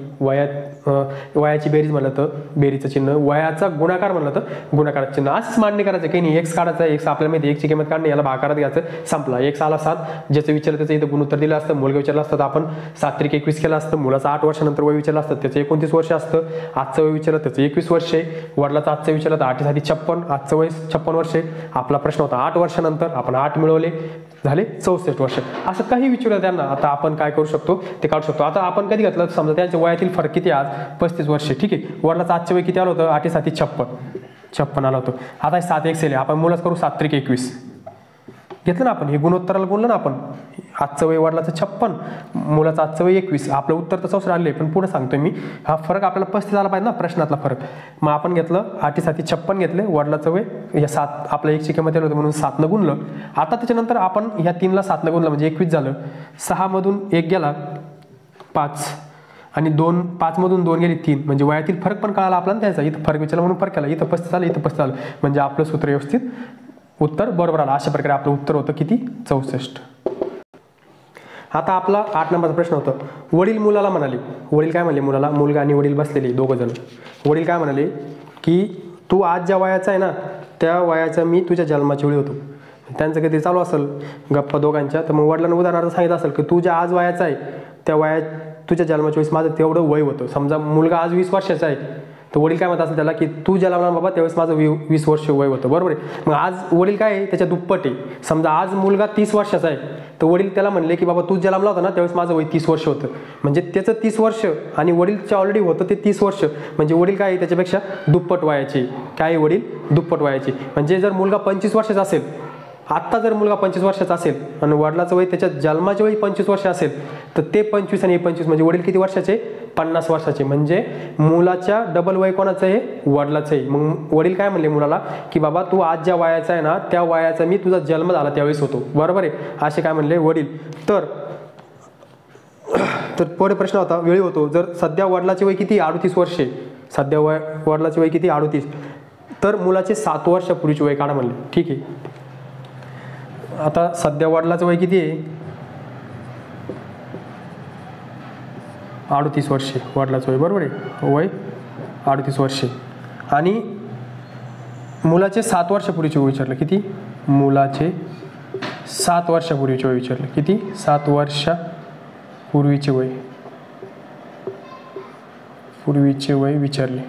Speaker 1: वयाची बेरीज म्हणलं तर बेरीचं चिन्ह, वयाचा गुणाकार म्हणलं तर गुणाकाराचं चिन्ह. असंच मांडणी करायचं. काही नाही, एक्स काढायचं. एक्स आपल्याला माहिती एक्सची किंमत काढणे, याला भागाकारात घ्यायचं, संपला. एक्स आला 7, ज्याचं विचारलं त्याचं इथं गुणोत्तर दिलं असतं. मुलगा विचारलं असतं तर आपण 7 त्रिक 21 केलं असतं. मुलाचं 8 वर्षानंतर वय विचारलं असतं, त्याचं 29 वर्ष असतं. आजचं वय विचारलं त्याचं 21 वर्ष आहे. वडिलाचं आजचं विचारलं तर 8 7 56, आजचं वय 56 वर्ष आहे. आपला प्रश्न होता 8 वर्षानंतर, आपण 8 मिळवले, झाले 64 वर्ष. असं काही विचारलं त्यांना. आता आपण काय करू शकतो ते काढू शकतो. आता आपण कधी घेतलं समजा त्यांच्या वयातील फरक किती आज? 35 वर्षे. ठीक आहे, वडिलाचं आजचं वय किती आलं होतं? 8 7 56 आलं होतं. आता 7x आहे, आपण मुलाच करू 7 त्रिक 21 घेतलं ना आपण. हे गुणोत्तराला गुणलं ना आपण. आजचं वय वडिलाचं 56, मुलाचं आजचं वय 21. आपलं उत्तर तर 64 आले, पण पुढे सांगतोय मी. हा फरक आपल्याला 35 आला पाहिजे ना प्रश्नातला फरक. मग आपण घेतलं 8 7 56 घेतले, वडिलाचं वय या 7 आपल्या एकची किंमत येत होतं म्हणून 7 न गुणलं. आता त्याच्यानंतर आपण ह्या 3 ला 7 न गुणलं म्हणजे 21 झालं. 6 मधून 1 गेला 5, आणि 5 मधून 2 गेली 3, म्हणजे वयातील फरक पण कळाला आपल्याला त्याचा. इथं फरक विचारला म्हणून फरक केला. इथं 35 आलं, इथं 35 आलं, म्हणजे आपलं सूत्र व्यवस्थित उत्तर बरोबर आलं. अशा प्रकारे आपलं उत्तर होतं किती? 64. आता आपला 8 नंबरचा प्रश्न होता. वडील मुलाला म्हणाले, वडील काय म्हणले मुलाला? मुलगा आणि वडील बसलेले दोघं जण. वडील काय म्हणाले की तू आज ज्या वयाचा आहे ना त्या वयाचा मी तुझ्या जन्माच्या वेळी होतो. त्यांचं कधी चालू असेल गप्पा दोघांच्या, तर मग वडिलांना उदाहरणार्थ सांगितलं असेल की तू ज्या आज वयाचा आहे त्या वयात तुझ्या जन्माच्या वेळेस माझं तेवढं वय होतं. समजा मुलगा आज 20 वर्षाचा आहे, तर वडील काय म्हणत असेल त्याला की तू जन्मला बाबा त्यावेळेस माझं 20 वर्ष वय होतं. बरोबर आहे. मग आज वडील काय आहे त्याच्या दुप्पट आहे. समजा आज मुलगा 30 वर्षाचा आहे, तर वडील त्याला म्हणले की बाबा तू जन्मला होता ना त्यावेळेस माझं वय 30 वर्ष होतं. म्हणजे त्याचं 30 वर्ष आणि वडीलचं ऑलरेडी होतं ते 30 वर्ष, म्हणजे वडील काय आहे त्याच्यापेक्षा दुप्पट वयाचे. काय आहे? वडील दुप्पट वयाचे. म्हणजे जर मुलगा 25 वर्षाचा असेल, आत्ता जर मुलगा 25 वर्षाचा असेल आणि वडिलाचं वय त्याच्या जन्माच्या वेळी 25 वर्ष असेल, तर ते 25 आणि हे 25 म्हणजे वडील किती वर्षाचे? 50 वर्षाचे. म्हणजे मुलाच्या डबल वय कोणाचं आहे? वडिलाचं आहे. मग वडील काय म्हणले मुलाला की बाबा तू आज ज्या वयाचा आहे ना त्या वयाचा मी तुझा जन्म झाला त्यावेळेस होतो. बरोबर आहे, असे काय म्हणले वडील. तर पुढे प्रश्न होता वेळी होतो. जर सध्या वडिलाचे वय किती? 38 वर्षे. सध्या वडिलाचे वय किती? 38. तर मुलाचे 7 वर्षापूर्वीचे वय काढा म्हणले. ठीक आहे, आता सध्या वडिलाचं वय किती आहे? 38 वर्षे वडिलाचं वय. बरोबर आहे, वय 38 वर्षे. आणि मुलाचे 7 वर्षापूर्वीचे वय विचारलं. किती? मुलाचे 7 वर्षापूर्वीचे वय विचारलं. किती? 7 वर्षापूर्वीचे वय. पूर्वीचे वय विचारले.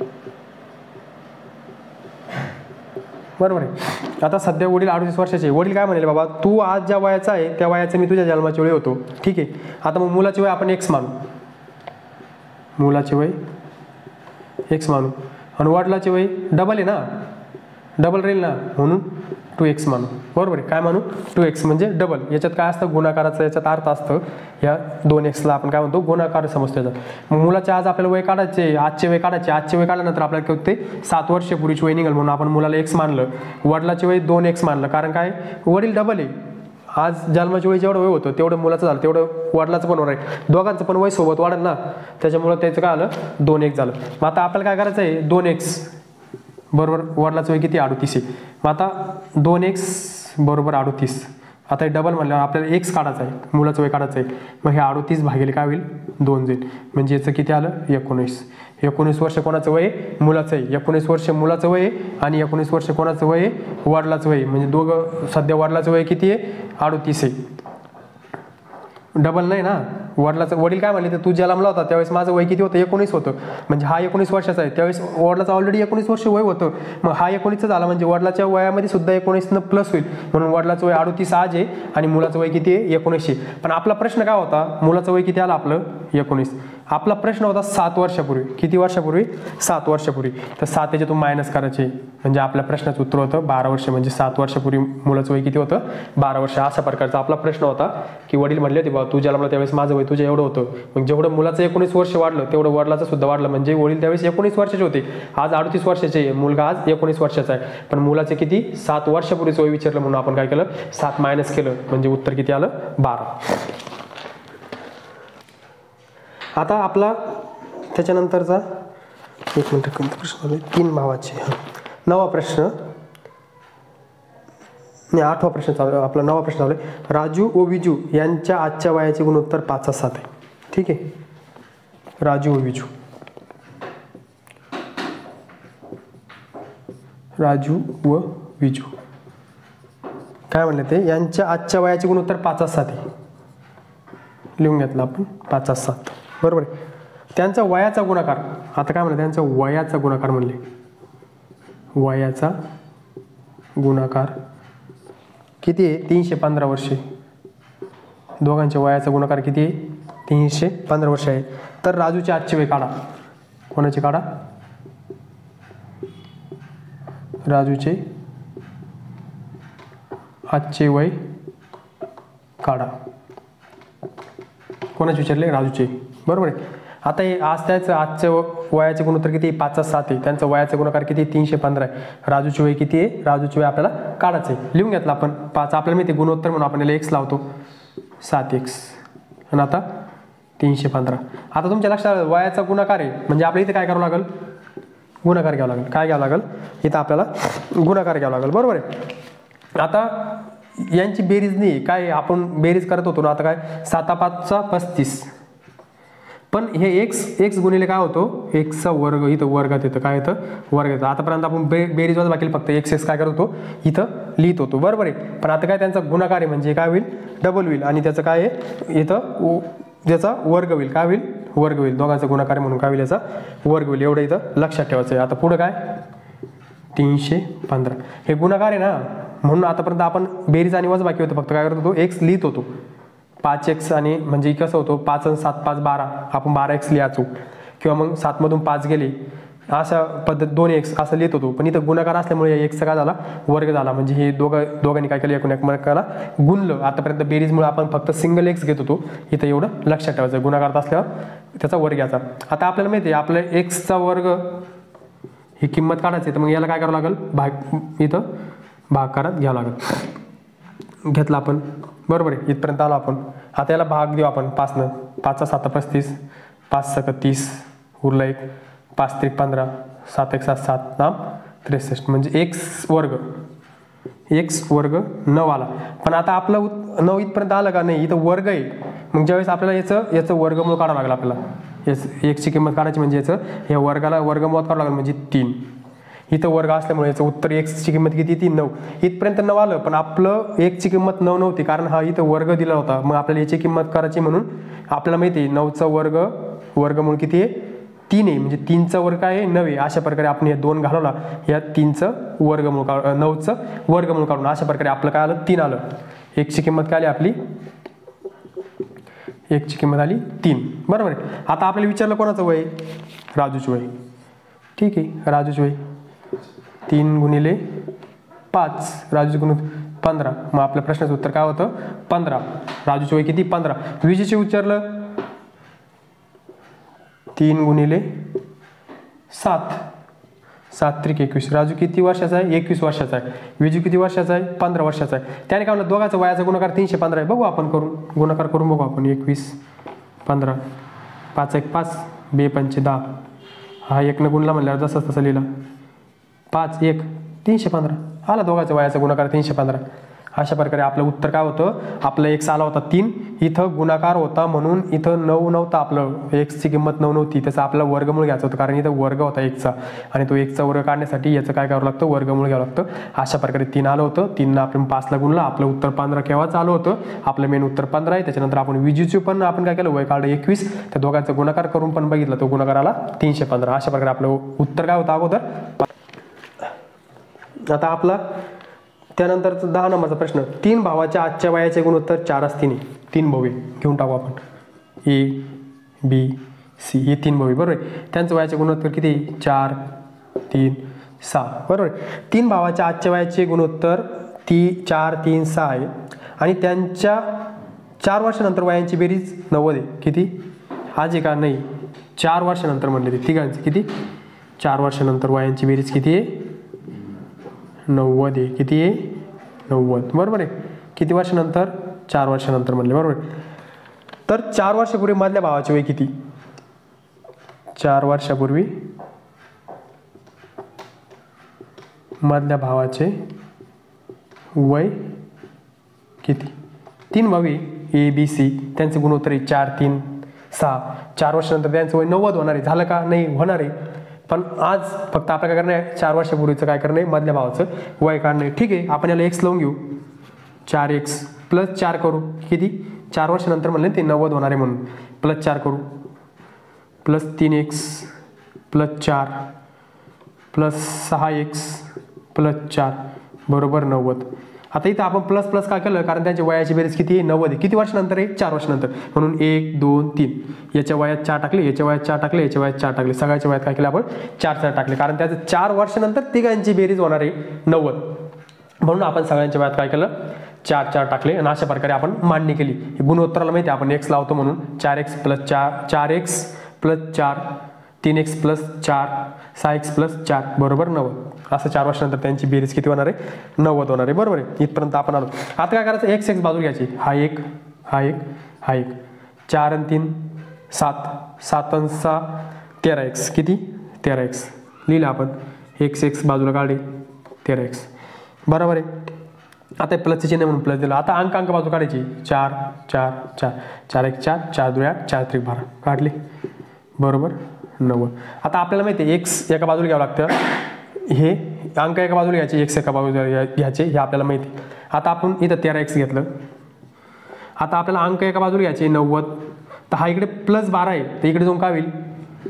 Speaker 1: बरोबर आहे. आता सध्या वडील 38 वर्षाचे. वडील काय म्हणाले बाबा तू आज ज्या वयाचा आहे त्या वयाचं मी तुझ्या जन्माच्या वेळी होतो. ठीक आहे, आता मग मुलाचे वय आपण x मानू. मुलाचे वय x मानू आणि वडिलाचे वय डबल आहे ना, डबल राहील ना, म्हणून 2x मानू. बरोबर आहे. काय मानू? 2x म्हणजे डबल. याच्यात काय असतं? गुणाकाराचं याच्यात अर्थ असतं. या 2x आपण काय म्हणतो? गुणाकार समजतो याचा. मग मुलाचे आज आपल्याला वय काढायचे, आजचे वय काढायचे. आजचे वय काढल्यानंतर आपल्याला काय होते? 7 वर्षापूर्वीचे वय निघाल म्हणून आपण मुलाला x मानलं. वडिलाचे वय 2x मानलं, कारण काय? वडील डबल आहे. आज जन्माच्या वेळी जेवढं वय होतं तेवढं मुलाचं झालं, तेवढं वडिलाचं पण आहे. दोघांचं पण वय सोबत वाढेल ना, त्याच्यामुळे त्याचं काय आलं? 2x झालं. मग आता आपल्याला काय करायचं आहे? 2x बरोबर वडिलाचं वय किती? 38 आहे. मग आता 2x बरोबर 38. आता हे डबल म्हणल्यावर आपल्याला x काढायचं आहे, मुलाचं वय काढायचं आहे. मग हे 38 भागिले काय होईल? 2 जाईल. म्हणजे याचं किती आलं? 19. 19 वर्ष कोणाचं वय आहे? मुलाचं आहे. 19 वर्ष मुलाचं वय आहे आणि 19 वर्ष कोणाचं वय आहे? वडिलाचं वय आहे. म्हणजे दोघं सध्या वडिलाचं वय किती आहे? 38 आहे. डबल नाही ना, वडील काय म्हणले, तर तू जन्मला होता त्यावेळेस माझं वय किती होतं? 19 होतं. म्हणजे हा 19 वर्षाचा आहे, त्यावेळेस वडिलाचं ऑलरेडी 19 वर्ष वय होतं. मग हा 19 झाला म्हणजे वडिलाच्या वयामध्ये सुद्धा 19 प्लस होईल. म्हणून वडिलाचं वय 38 आज आहे आणि मुलाचं वय किती आहे? 19 आहे. पण आपला प्रश्न काय होता? मुलाचं वय किती आलं आपलं? 19. आपला प्रश्न होता 7 वर्षापूर्वी. किती वर्षापूर्वी? 7 वर्षापूर्वी. तर 7 त्याच्यातून मायनस करायचे म्हणजे आपल्या प्रश्नाचं उत्तर होतं 12 वर्ष. म्हणजे 7 वर्षापूर्वी मुलाचं वय किती होतं? 12 वर्ष. अशा प्रकारचा आपला प्रश्न होता की वडील म्हणले होते, बाबा तू जन्मला त्यावेळेस माझं वय तुझं एवढं होतं. मग जेवढं मुलाचं 19 वर्ष वाढलं तेवढं वडिलाचं सुद्धा वाढलं. म्हणजे वडील त्यावेळेस 19 वर्षाचे होते, आज 38 वर्षाचे, मुलगा आज 19 वर्षाचा आहे. पण मुलाचे किती? 7 वर्षापूर्वीचं वय विचारलं म्हणून आपण काय केलं? 7 मायनस केलं म्हणजे उत्तर किती आलं? 12. आता आपला त्याच्यानंतरचा 1 मिनिट प्रश्न 3 भावाचे 9वा प्रश्न नाही 8वा प्रश्न चालू. आपला 9वा प्रश्न चालू आहे. राजू व विजू यांच्या आजच्या वयाचे गुणोत्तर 5-7 आहे. ठीक आहे. राजू व विजू, राजू व विजू काय म्हणले ते? यांच्या आजच्या वयाचे गुणोत्तर 5-7 आहे. लिहून घेतलं आपण 5-7. बरोबर आहे. त्यांचा वयाचा गुणाकार, आता काय म्हणलं? त्यांचा वयाचा गुणाकार म्हणले. वयाचा गुणाकार किती आहे? 315 वर्षे. दोघांच्या वयाचा गुणाकार किती आहे? 315 वर्ष आहे. तर राजूचे आजचे वय काढा. कोणाचे काढा? राजूचे आजचे वय काढा. कोणाचे विचारले? राजूचे. बरोबर आहे. आता हे आज त्याचं आजचं वयाचे गुणोत्तर किती? 5-7 आहे. त्यांचं वयाचा गुणाकार किती? 315 आहे. राजूचे वय किती आहे? राजूचे वय आपल्याला काढायचं आहे. लिहून घेतलं आपण 5. आपल्याला माहिती आहे गुणोत्तर म्हणून आपण याला x लावतो. 7x आणि आता 315. आता तुमच्या लक्षात वयाचा गुणाकार आहे म्हणजे आपल्या इथे काय करावं लागेल? गुणाकार घ्यावं लागेल. काय घ्यावं लागेल? इथं आपल्याला गुणाकार घ्यावं लागेल. बरोबर आहे. आता यांची बेरीज नाही काय, आपण बेरीज करत होतो ना. आता काय 7-5 35. पण हे एक्स गुणिले काय होतो? एक्सचा वर्ग. इथं वर्गात येतं. काय येतं? वर्ग येतं. आतापर्यंत आपण बेरीज वजा बाकी फक्त एक्स काय करत होतो? इथं लिहित होतो. बरोबर आहे. पण आता काय त्यांचा गुणाकार आहे म्हणजे काय होईल? डबल होईल. आणि त्याचं काय आहे? इथं ज्याचा वर्ग होईल. काय होईल? वर्ग होईल. दोघांचा गुणाकार आहे म्हणून काय होईल? याचा वर्ग होईल. एवढं इथं लक्षात ठेवायचं आहे. आता पुढं काय? 315. हे गुणाकार आहे ना, म्हणून आतापर्यंत आपण बेरीज आणि वजा बाकी होतं फक्त काय करत होतो? एक्स लिहित होतो. 5x आणि म्हणजे कसं होतं? 5 आणि 7 5 12. आपण 12x लिहायचो किंवा मग 7 मधून 5 गेले अशा पद्धत 2x असं लिहित होतो. पण इथं गुणाकार असल्यामुळे एक्सचा काय झाला? वर्ग झाला. म्हणजे हे दोघांनी काय केलं? एकमेकाला गुणलं. आतापर्यंत बेरीजमुळे आपण फक्त सिंगल एक्स घेत होतो. इथं एवढं लक्षात ठेवायचं. गुणाकार असल्यावर त्याचा वर्ग याचा. आता आपल्याला माहिती आहे आपल्या एक्सचा वर्ग ही किंमत काढायची. तर मग याला काय करावं लागेल? भाग इथं भागाकारात घ्यावं लागेल. घेतला आपण. बरोबर आहे. इथपर्यंत आलो आपण. आता याला भाग देऊ आपण 5 5-7 35 5-6 30 उरला 1 5-3 15 7-1 7 7 63 म्हणजे एक्स वर्ग 9 आला. पण आता आपलं 9 इथपर्यंत आलं का? नाही. इथं वर्ग आहे. मग ज्यावेळेस आपल्याला याचं वर्गमूळ काढावं लागेल. आपल्याला एक्सची किंमत काढायची म्हणजे या वर्गाला वर्गमूळ काढावं लागेल म्हणजे 3. इथं वर्ग असल्यामुळे याचं उत्तर एक्सची किंमत किती? ती 9. इथपर्यंत 9 आलं. पण आपलं एक्सची किंमत 9 नव्हती कारण हा इथं वर्ग दिला होता. मग आपल्याला याची किंमत करायची म्हणून आपल्याला माहिती आहे 9चा वर्गमूळ किती आहे? 3 आहे. म्हणजे 3चा वर्ग काय आहे? 9 आहे. अशा प्रकारे आपण हे 2 घालवला. या 3चं वर्गमूळ 9चं वर्गमूळ काढून अशा प्रकारे आपलं काय आलं? 3 आलं. एक्सची किंमत काय आली आपली? एक्सची किंमत आली 3. बरोबर आहे. आता आपल्याला विचारलं कोणाचं वय? राजूचं वय. ठीक आहे. राजूचं वय 3 गुणिले 5. राजूचे गुण 15. मग आपल्या प्रश्नाचं उत्तर काय होतं? 15. राजूचे वय किती? 15. विजेचे विचारलं 3 गुणिले 7. 7 त्रिक 21. राजू किती वर्षाचा आहे? 21 वर्षाचा आहे. विजू किती वर्षाचा आहे? 15 वर्षाचा आहे. त्याने काय म्हणलं? दोघांचा वयाचा गुणाकार 315 आहे. बघू आपण करून गुणाकार करून बघू आपण. 21 15 5 1 5 2 5 10. हा 1 न गुणला म्हणल्यावर जसं तसं लिहिला. 5 1 315 आला. दोघांचा वयाचा गुणाकार 315. अशा प्रकारे आपलं उत्तर काय होतं? आपलं एक्स आला होता 3. इथं गुणाकार होता म्हणून इथं 9 नव्हता, आपलं एक्सची किंमत 9 नव्हती, त्याचा आपल्याला वर्गमूळ घ्यायचं होतं कारण इथं वर्ग होता एकचा आणि तो एकचा वर्ग काढण्यासाठी याचं काय करावं लागतं, वर्गमूळ घ्यावं लागतं. अशा प्रकारे 3 आलं होतं, 3 आपण 5 ला गुणलं, आपलं उत्तर 15 केव्हाच आलं होतं, आपलं मेन उत्तर 15 आहे. त्याच्यानंतर आपण विजेचे पण आपण काय केलं, वय काढलं 21, त्या दोघांचा गुणाकार करून पण बघितलं, तो गुणाकार आला 315. अशा प्रकारे आपलं उत्तर काय होतं अगोदर. आता आपला त्यानंतर 10 नंबरचा प्रश्न, 3 भावाच्या आजच्या वयाचे गुणोत्तर 4 असतील. 3 भाऊ घेऊन टाकू आपण, ए बी सी, हे 3 भाऊ बरोबर आहे. त्यांचं वयाचे गुणोत्तर किती, 4 3 6 बरोबर आहे. 3 भावाच्या आजच्या वयाचे गुणोत्तर 4 3 6 आहे आणि त्यांच्या 4 वर्षानंतर वयांची बेरीज 90 आहे. किती आज आहे का, नाही 4 वर्षानंतर म्हणले ते तिघांची किती, 4 वर्षानंतर वयांची बेरीज किती आहे, 90 आहे. किती आहे, 90 बरोबर आहे. किती वर्षानंतर, 4 वर्षानंतर म्हणले बरोबर आहे. तर 4 वर्षापूर्वी मधल्या भावाचे वय किती, 4 वर्षापूर्वी मधल्या भावाचे वय किती. 3 भाऊ ए बी सी, त्यांचे गुणोत्तर 4 3 6. 4 वर्षानंतर त्यांचं वय 90 होणार आहे. झालं का, नाही होणार आहे. पण आज फक्त आपल्याला काय करणं आहे, 4 वर्षापूर्वीचं काय करणं आहे, मधल्या भावाचं वय काढणं आहे. ठीक आहे, आपण याला एक्स लावून घेऊ, 4x प्लस 4 करू, किती 4 वर्षानंतर म्हणले ते 90 होणार आहे म्हणून, प्लस 4 करू, plus 3x plus 4 plus 6x plus 4 बरोबर 90. आता इथं आपण प्लस प्लस काय केलं, कारण त्यांच्या वयाची बेरीज किती आहे, 90 आहे. किती वर्षानंतर आहे, 4 वर्षानंतर, म्हणून 1 2 3 याच्या वयात 4 टाकले, याच्या वयात 4 टाकले, याच्या वयात 4 टाकले, सगळ्याच्या वयात काय केलं आपण 4 टाकले, कारण त्याचं 4 वर्षानंतर तिघांची बेरीज होणार आहे 90, म्हणून आपण सगळ्यांच्या वयात काय केलं 4 टाकले आणि अशा प्रकारे आपण मांडणी केली. गुणोत्तराला माहिती आहे आपण एक्स लावतो म्हणून 4x plus 4x plus 4 3x plus 4 6x plus 4 बरोबर 90. असं 4 वर्षानंतर त्यांची बेरीज किती होणार आहे, 90 होणार आहे बरोबर आहे. इथपर्यंत आपण आलो. आता काय करायचं, x बाजू घ्यायची, हा एक हा एक हा एक, 4 आणि 3 7, 7 आणि 6 13x, किती 13x लिहिलं आपण, x बाजूला काढले 13x बरोबर आहे. आता प्लसचे चिन्ह म्हणून प्लस दिलं. आता अंक बाजू काढायची, 4 4 4 4 1 4 4 2 8 4 3 12 काढले बरोबर 90. आता आपल्याला माहिती आहे एक्स एका बाजूला घ्यावं लागतं, हे अंक एका बाजूला घ्यायचे, एक्स एका बाजूला घ्यायचे, हे आपल्याला माहिती आहे. आता आपण इथं 13x घेतलं. आता आपल्याला अंक एका बाजूला घ्यायचे 90, तर हा इकडे प्लस 12 आहे, तर इकडे जाऊन काय होईल,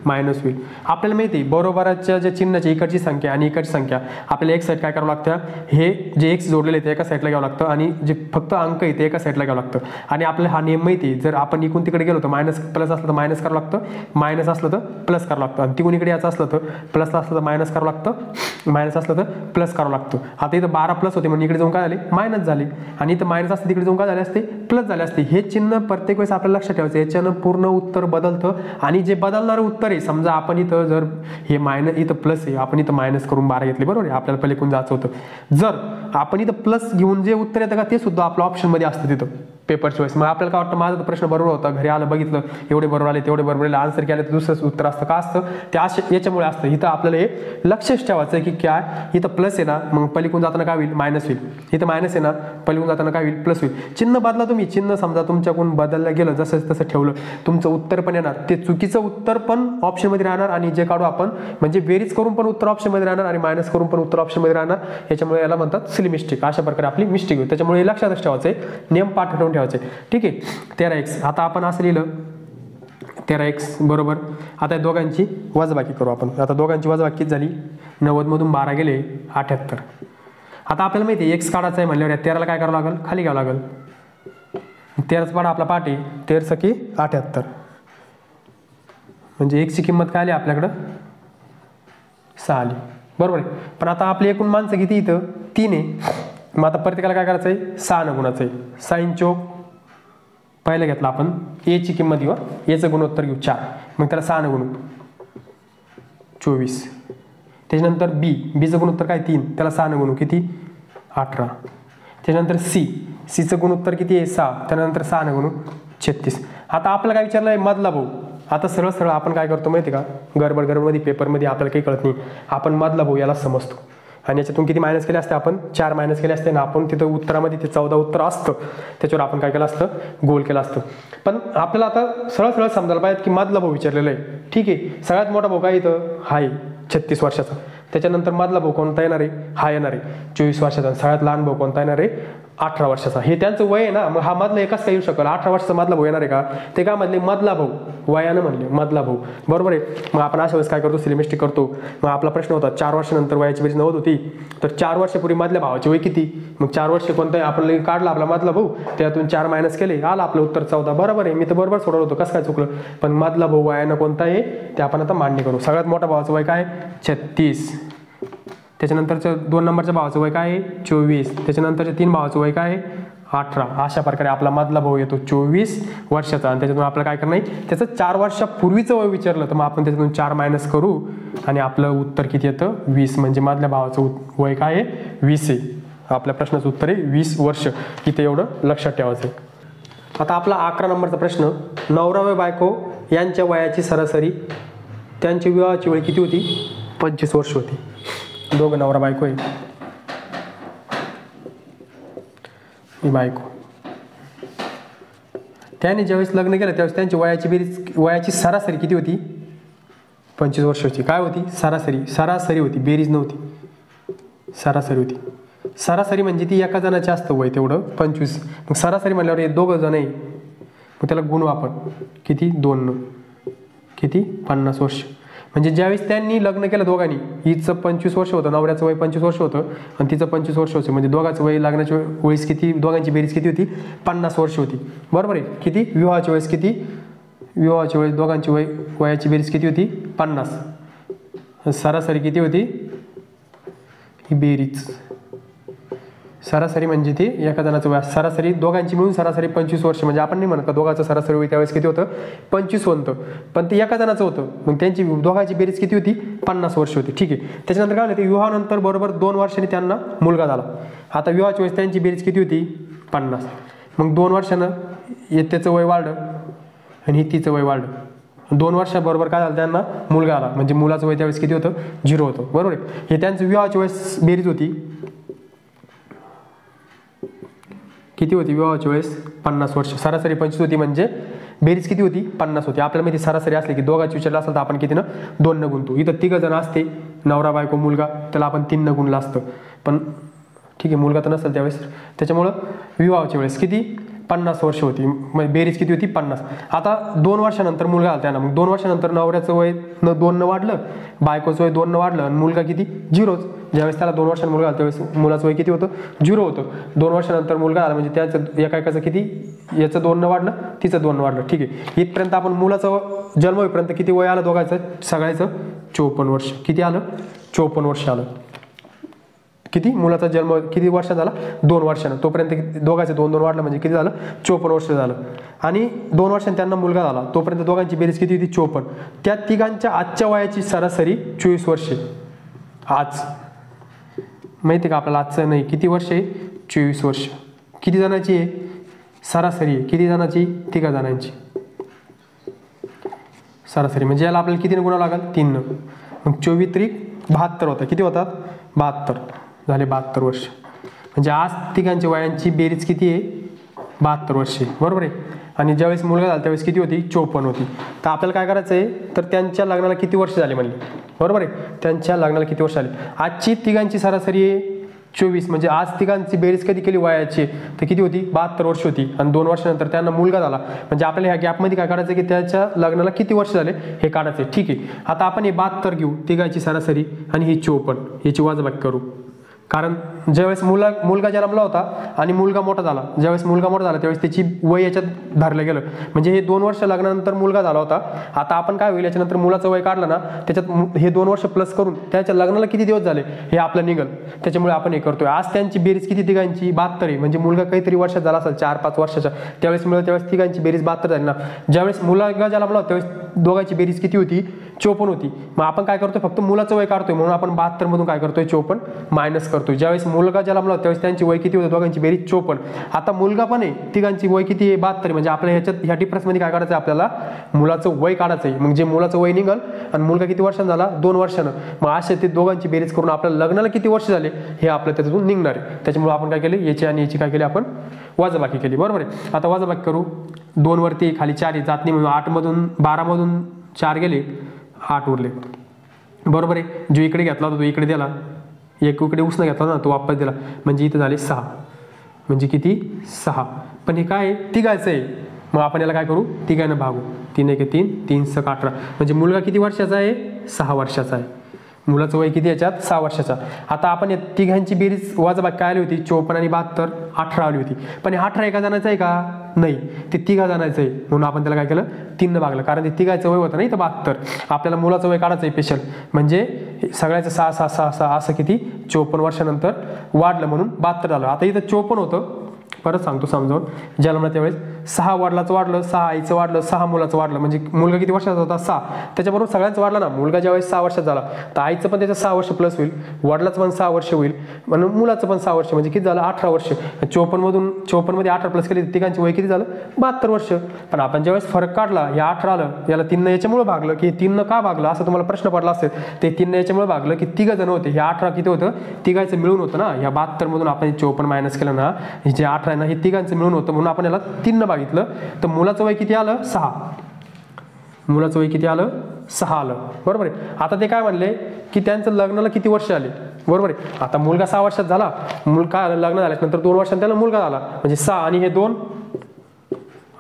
Speaker 1: मायनस होईल. आपल्याला माहिती आहे बरोबरच्या जे चिन्हाची इकडची संख्या आणि इकडची संख्या आपल्याला एक साईड काय करावं लागतं, हे जे एक्स जोडलेले ते एका साईडला घ्यावं लागतं आणि जे फक्त अंक आहे ते एका साईडला घ्यावं लागतं. आणि आपल्याला हा नियम माहिती आहे, जर आपण इकडून तिकडे गेलो तर मायनस प्लस असलं तर मायनस करावं लागतं, मायनस असलं तर प्लस करावं लागतं, आणि तिकडून इकडे याचं असलं तर प्लस असलं तर मायनस करावं लागतं, मायनस असलं तर प्लस करावं लागतं. आता इथं 12 प्लस होते म्हणून इकडे जाऊन काय झाले, मायनस झाले, आणि इथं मायनस असते तिकडे जाऊन काय झाले असते, प्लस झाले असते. हे चिन्ह प्रत्येक वेळेस आपल्याला लक्षात ठेवायचं, याच्यानं पूर्ण उत्तर बदलतं. आणि जे बदलणारं उत्तर आहे, समजा आपण इथं जर हे मायनस इथं प्लस आहे, आपण इथं मायनस करून 12 घेतले बरोबर आहे, आपल्याला पहिले कोण जायचं होतं. जर आपण इथं प्लस घेऊन जे उत्तर येतं का ते सुद्धा आपलं ऑप्शनमध्ये असतं तिथं पेपर चॉईस. मग आपल्याला काय वाटतं, माझा प्रश्न बरोबर होता, घरी आलं बघितलं एवढे बरोबर आले तेवढे बरोबर आले, आन्सर केलं तर दुसरंच उत्तर असतं. का असतं ते असे याच्यामुळे असतं. इथं आपल्याला हे लक्षच ठेवायचं की काय, इथं प्लस आहे ना, मग पलीकडून जाताना काय होईल, मायनस होईल. इथं मायनस आहे ना, पलीकडून जाताना काय होईल, प्लस होईल. चिन्ह बदला तुम्ही, चिन्ह समजा तुमच्याकडून बदललं गेलं, जसं तसं ठेवलं, तुमचं उत्तर पण येणार, ते चुकीचं उत्तर पण ऑप्शनमध्ये राहणार, आणि जे काढू आपण म्हणजे बेरीज करून पण उत्तर ऑप्शनमध्ये राहणार आणि मायनस करून पण उत्तर ऑप्शनमध्ये राहणार. याच्यामुळे याला म्हणतात सिली मिस्टेक. अशा प्रकारे आपली मिस्टेक होईल. त्याच्यामुळे हे लक्षातच ठेवायचं आहे, नियम पाठ ठेवून ठेवायचे. ठीक आहे, 13x. आता आपण असं लिहिलं 13x बरोबर. आता या दोघांची वजाबाकी करू आपण. आता दोघांची वजाबाकी झाली, 90 मधून 12 गेले 78. आता आपल्याला माहिती आहे एक्स काढायचं आहे म्हणल्यावर 13ला काय करावं लागेल, खाली घ्यावं लागेल. 13चा पाडा आपला पाठ आहे, 13 की 78, म्हणजे एक्सची किंमत काय आली आपल्याकडं 6 आली बरोबर आहे. पण आता आपली एकूण माणसं किती इथं 3 आहे. मग आता प्रत्येकाला काय करायचं आहे, 6 न गुणाचं आहे. साइन चौक पहिलं घेतलं आपण, ए ची किंमत घेऊ, एचं गुणोत्तर घेऊ 4, मग त्याला 6 न गुणू 24. त्याच्यानंतर बीचं गुणोत्तर काय 3, त्याला 6 न गुणू किती 18. त्याच्यानंतर सीचं गुणोत्तर किती आहे 6, त्यानंतर 6 न गुणू 36. आता आपल्याला काय विचारलं आहे, मधला भाऊ. आता सरळ सरळ आपण काय करतो माहिती का, गडबडमध्ये पेपरमध्ये आपल्याला काही कळत नाही, आपण मधला भाऊ याला समजतो. आणि याच्यातून किती मायनस केले असते आपण 4 मायनस केले असते ना आपण तिथं उत्तरामध्ये ते 14 उत्तर असतं त्याच्यावर आपण काय केलं असतं गोल केलं असतं. पण आपल्याला आता सरळ सरळ समजायला पाहिजे की मधला भाऊ विचारलेला आहे. ठीक आहे, सगळ्यात मोठा भाऊ काय इथं आहे 36 वर्षाचा. त्याच्यानंतर मधला भाऊ कोणता येणार आहे, हा येणार आहे 24 वर्षाचा. सगळ्यात लहान भाऊ कोणता येणार आहे 18 वर्षाचा. हे त्यांचं वय आहे ना, मग हा मधला एकच काय येऊ शकेल 18 वर्षाचा मधला भाऊ येणार आहे का, ते काय म्हणले मधला भाऊ, वयानं म्हणले मधला भाऊ, बरोबर आहे. मग आपण अशा वेळेस काय करतो सिलेमिस्टिक करतो. मग आपला प्रश्न होता 4 वर्षानंतर वयाची बेरीज 90 होती, तर 4 वर्षापूर्वी मधल्या भावाचे वय किती, मग 4 वर्ष कोणतं आहे आपण काढला आपला मधला भाऊ, त्यातून 4 मायनस केले, आला आपलं उत्तर 14. बरोबर आहे, मी तर बरोबर सोडवलं होतं, कसं काय चुकलं. पण मधला भाऊ वयानं कोणता आहे ते आपण आता मान्य करू. सगळ्यात मोठा भावाचं वय काय 36, त्याच्यानंतरच्या 2 नंबरच्या भावाचं वय काय आहे 24, त्याच्यानंतरच्या 3 भावाचं वय काय आहे 18. अशा प्रकारे आपला मधला भाऊ येतो 24 वर्षाचा. आणि त्याच्यातून आपल्याला काय करणं आहे, त्याचं 4 वर्षापूर्वीचं वय विचारलं तर मग आपण त्याच्यातून 4 मायनस करू आणि आपलं उत्तर किती येतं 20. म्हणजे मधल्या भावाचं वय काय आहे 20 आहे. आपल्या प्रश्नाचं उत्तर आहे 20 वर्ष. इथे एवढं लक्षात ठेवायचं. आता आपला 11 नंबरचा प्रश्न, नवरा व बायको यांच्या वयाची सरासरी त्यांची विवाहाची वेळ किती होती 25 वर्ष होती. दोघं नवरा बायको आहे, ही बायको. त्याने ज्यावेळेस लग्न केलं त्यावेळेस त्यांची वयाची सरासरी किती होती 25 वर्षाची. काय होती सरासरी होती, बेरीज नव्हती, सरासरी होती. सरासरी म्हणजे ती एका जणाची असतं वय तेवढं 25. मग सरासरी म्हणल्यावर हे दोघं जण आहे, मग त्याला गुण आपण किती 2 किती 50 वर्ष. म्हणजे ज्यावेळेस त्यांनी लग्न केलं दोघांनी, हिचं 25 वर्ष होतं, नवऱ्याचं वय 25 वर्ष होतं आणि तिचं 25 वर्ष होतं, म्हणजे दोघांचं वय लग्नाच्या वेळेस किती, दोघांची बेरीज किती होती 50 वर्ष होती. बरोबर आहे. किती विवाहाच्या वेळेस किती, विवाहाच्या वेळेस दोघांची वयाची बेरीज किती होती 50. सरासरी किती होती ही बेरीज, सरासरी म्हणजे ती एका जणाचं वय, सरासरी दोघांची मिळून सरासरी 25 वर्ष. म्हणजे आपण नाही म्हणत का दोघांचं सरासरी वय त्यावेळेस किती होतं 25 होतं, पण ते एका जणाचं होतं. मग त्यांची दोघांची बेरीज किती होती 50 वर्ष होती. ठीक आहे. त्याच्यानंतर काय झालं, ते विवाहानंतर बरोबर 2 वर्षांनी त्यांना मुलगा झाला. आता विवाहाच्या वेळेस त्यांची बेरीज किती होती 50. मग 2 वर्षानं त्याचं वय वाढलं आणि तिचं वय वाढलं. 2 वर्षाबरोबर काय झालं त्यांना मुलगा आला, म्हणजे मुलाचं वय त्यावेळेस किती होतं 0 होतं. बरोबर आहे. हे त्यांचं विवाहाच्या वेळेस बेरीज होती किती होती विवाहाच्या वेळेस 50 वर्ष. सरासरी 25 होती, म्हणजे बेरीज किती होती 50 होती. आपल्याला माहिती सरासरी असली की दोघांची विचारलं असेल तर आपण किती 2 न गुणतो. इथं 3 जण असते, नवरा बायको मुलगा, त्याला आपण 3 न गुणलं असतं. पण ठीक आहे, मुलगा तर नसेल त्यावेळेस, त्याच्यामुळं विवाहाच्या वेळेस किती 50 वर्ष होती, म्हणजे बेरीज किती होती 50. आता 2 वर्षानंतर मुलगा आला त्यांना, मग 2 वर्षानंतर नवऱ्याचं वय 2 न वाढलं, बायकोचं वय 2 न वाढलं आणि मुलगा किती 0च. ज्यावेळेस त्याला 2 वर्षांनी मुलगा आला त्यावेळेस मुलाचं वय किती होतं 0 होतं. 2 वर्षानंतर मुलगा आला म्हणजे त्याचं एकाचं किती, याचं 2 न वाढलं, तिचं 2 न वाढलं. ठीक आहे. इथपर्यंत आपण मुलाचं जन्म होईपर्यंत किती वय आलं दोघांचं सगळ्याचं 54 वर्ष. किती आलं 54 वर्ष आलं. किती मुलाचा जन्म किती वर्षात झाला 2 वर्षानं, तोपर्यंत दोघांचे 2-2 वाढलं म्हणजे किती झालं 54 वर्ष झालं. आणि 2 वर्षांनी त्यांना मुलगा झाला, तोपर्यंत दोघांची बेरीज किती होती 54. त्या तिघांच्या आजच्या वयाची सरासरी 24 वर्षे. आज माहिती का आपल्याला आजचं नाही किती वर्ष आहे 24 वर्ष. किती जणांची आहे सरासरी आहे, किती जणांची 3 जणांची सरासरी. म्हणजे याला आपल्याला कितीने गुणावं लागेल 3 न. मग 24 त्रिक 72 होतं. किती होतात 72 झाले 72 वर्ष. म्हणजे आज तिघांच्या वयांची बेरीज किती आहे 72 वर्षे. बरोबर आहे. आणि ज्यावेळेस मुलगा झाला त्यावेळेस किती होती 54 होती. तर आपल्याला काय करायचं आहे, तर त्यांच्या लग्नाला किती वर्ष झाली म्हणली. बरोबर आहे. त्यांच्या लग्नाला किती वर्ष झाली. आजची तिघांची सरासरी आहे 24, म्हणजे आज तिघांची बेरीज कधी केली वयाची तर किती होती 72 वर्ष होती. आणि 2 वर्षानंतर त्यांना मुलगा झाला, म्हणजे आपल्याला ह्या गॅपमध्ये काय करायचं की त्याच्या लग्नाला किती वर्ष झाले हे काढायचं आहे. ठीक आहे. आता आपण हे 72 घेऊ तिघांची सरासरी आणि ही 54 याची वजाबाकी करू. कारण ज्यावेळेस मुलगा जन्मला होता आणि मुलगा मोठा झाला, ज्यावेळेस मुलगा मोठा झाला त्यावेळेस त्याची वय याच्यात धरलं गेलं, म्हणजे हे 2 वर्ष लग्नानंतर मुलगा झाला होता. आता आपण काय होईल याच्यानंतर मुलाचं वय काढलं ना, त्याच्यात हे 2 वर्ष प्लस करून त्याच्या लग्नाला किती दिवस झाले हे आपलं निघल. त्याच्यामुळे आपण हे करतोय. आज त्यांची बेरीज किती तिघांची 72 आहे, म्हणजे मुलगा काहीतरी वर्षात झाला असेल 4-5 वर्षाचा, त्यावेळेस तिघांची बेरीज 72 झाली ना. ज्यावेळेस मुलगा जन्मला होता त्यावेळेस दोघांची बेरीज किती होती 54 होती. मग आपण काय करतोय, फक्त मुलाचं वय काढतोय म्हणून आपण 72 मधून काय करतोय 54 मायनस करतोय. ज्यावेळेस मुलगा जन्मला त्यावेळेस त्यांची वय किती होतं, दोघांची बेरीज 54. आता मुलगा पण आहे, तिघांची वय किती आहे 72. म्हणजे आपल्या ह्या डिफरन्समध्ये काय करायचं आहे, आपल्याला मुलाचं वय काढायचं आहे. मग जे मुलाचं वय निघल आणि मुलगा किती वर्षांचा झाला, 2 वर्षानं. मग असे ते दोघांची बेरीज करून आपल्याला लग्नाला किती वर्ष झाले हे आपल्या त्याच्यातून निघणार आहे. त्याच्यामुळे आपण काय केले, याची आणि याची काय केली, आपण वजाबाकी केली. बरोबर आहे. आता वजाबाकी करू. 2 वरती खाली 4 जात नाही म्हणून 8 मधून 12 मधून 4 गेले, 8 उरले. बरोबर आहे. जो इकडे घेतला होता तो इकडे दिला, एक इकडे उसनं घेतला ना तो वापस दिला, म्हणजे इथं झाले 6. म्हणजे किती 6. पण हे काय तिघायचं आहे, मग आपण याला काय करू, तिघांना भागू. 3 1 3, 3 6 18. म्हणजे मुलगा किती वर्षाचा आहे, 6 वर्षाचा आहे. मुलाचं वय किती याच्यात, 6 वर्षाचा. आता आपण या तिघांची बेरीज वजाबाकी काय आली होती, 54 आणि 72, 18 आली होती. पण हे 18 एका जणाचं आहे का, नाही, ते तिघा जणांचं आहे. म्हणून आपण त्याला काय केलं, 3 न भागलं. कारण ते तिघाचं वय होतं नाही तर 72. आपल्याला मुलाचं वय काढायचं आहे स्पेशल. म्हणजे सगळ्याचं 6 6 6 6 असं किती 54 वर्षानंतर वाढलं म्हणून 72 झालं. आता इथं 54 होतं, परत सांगतो समजावून. जन्मला त्यावेळेस 6 वडिलाचं वाढलं, 6 आईचं वाढलं, 6 मुलाचं वाढलं. म्हणजे मुलगा किती वर्षाचा होता, 6. त्याच्याबरोबर सगळ्यांचं वाढलं ना. मुलगा ज्यावेळेस 6 वर्षाचा झाला तर आईचं पण त्याचं 6 वर्ष प्लस होईल, वडिलाचं पण 6 वर्ष होईल, म्हणून मुलाचं पण 6 वर्ष. म्हणजे किती झालं, 18 वर्ष. 54 मध्ये 18 प्लस केली, तिघांची वय किती झालं, 72 वर्ष. पण आपण ज्यावेळेस फरक काढला, हे 18 आलं, याला 3 याच्यामुळे भागलं, की 3 का भागलं असं तुम्हाला प्रश्न पडला असेल. ते 3 याच्यामुळे भागलं की तिघ जण होते. हे 18 किती होतं, तिघांचं मिळून होतं ना. या 72 मधून आपण 54 मायनस केलं ना, हे जे 18 आहे ना, हे तिघांचं मिळून होतं म्हणून आपण याला 3 भागितलं. तर मुलाचं वय किती आलं, 6. मुलाचं वय किती आलं, 6 आलं. बरोबर आहे. आता ते काय म्हणले की त्यांचं लग्नाला किती वर्ष आले. बरोबर आहे. आता मुलगा 6 वर्षात झाला, मुलगा लग्न झाल्यानंतर 2 वर्षांनी त्याला मुलगा झाला, म्हणजे 6 आणि हे 2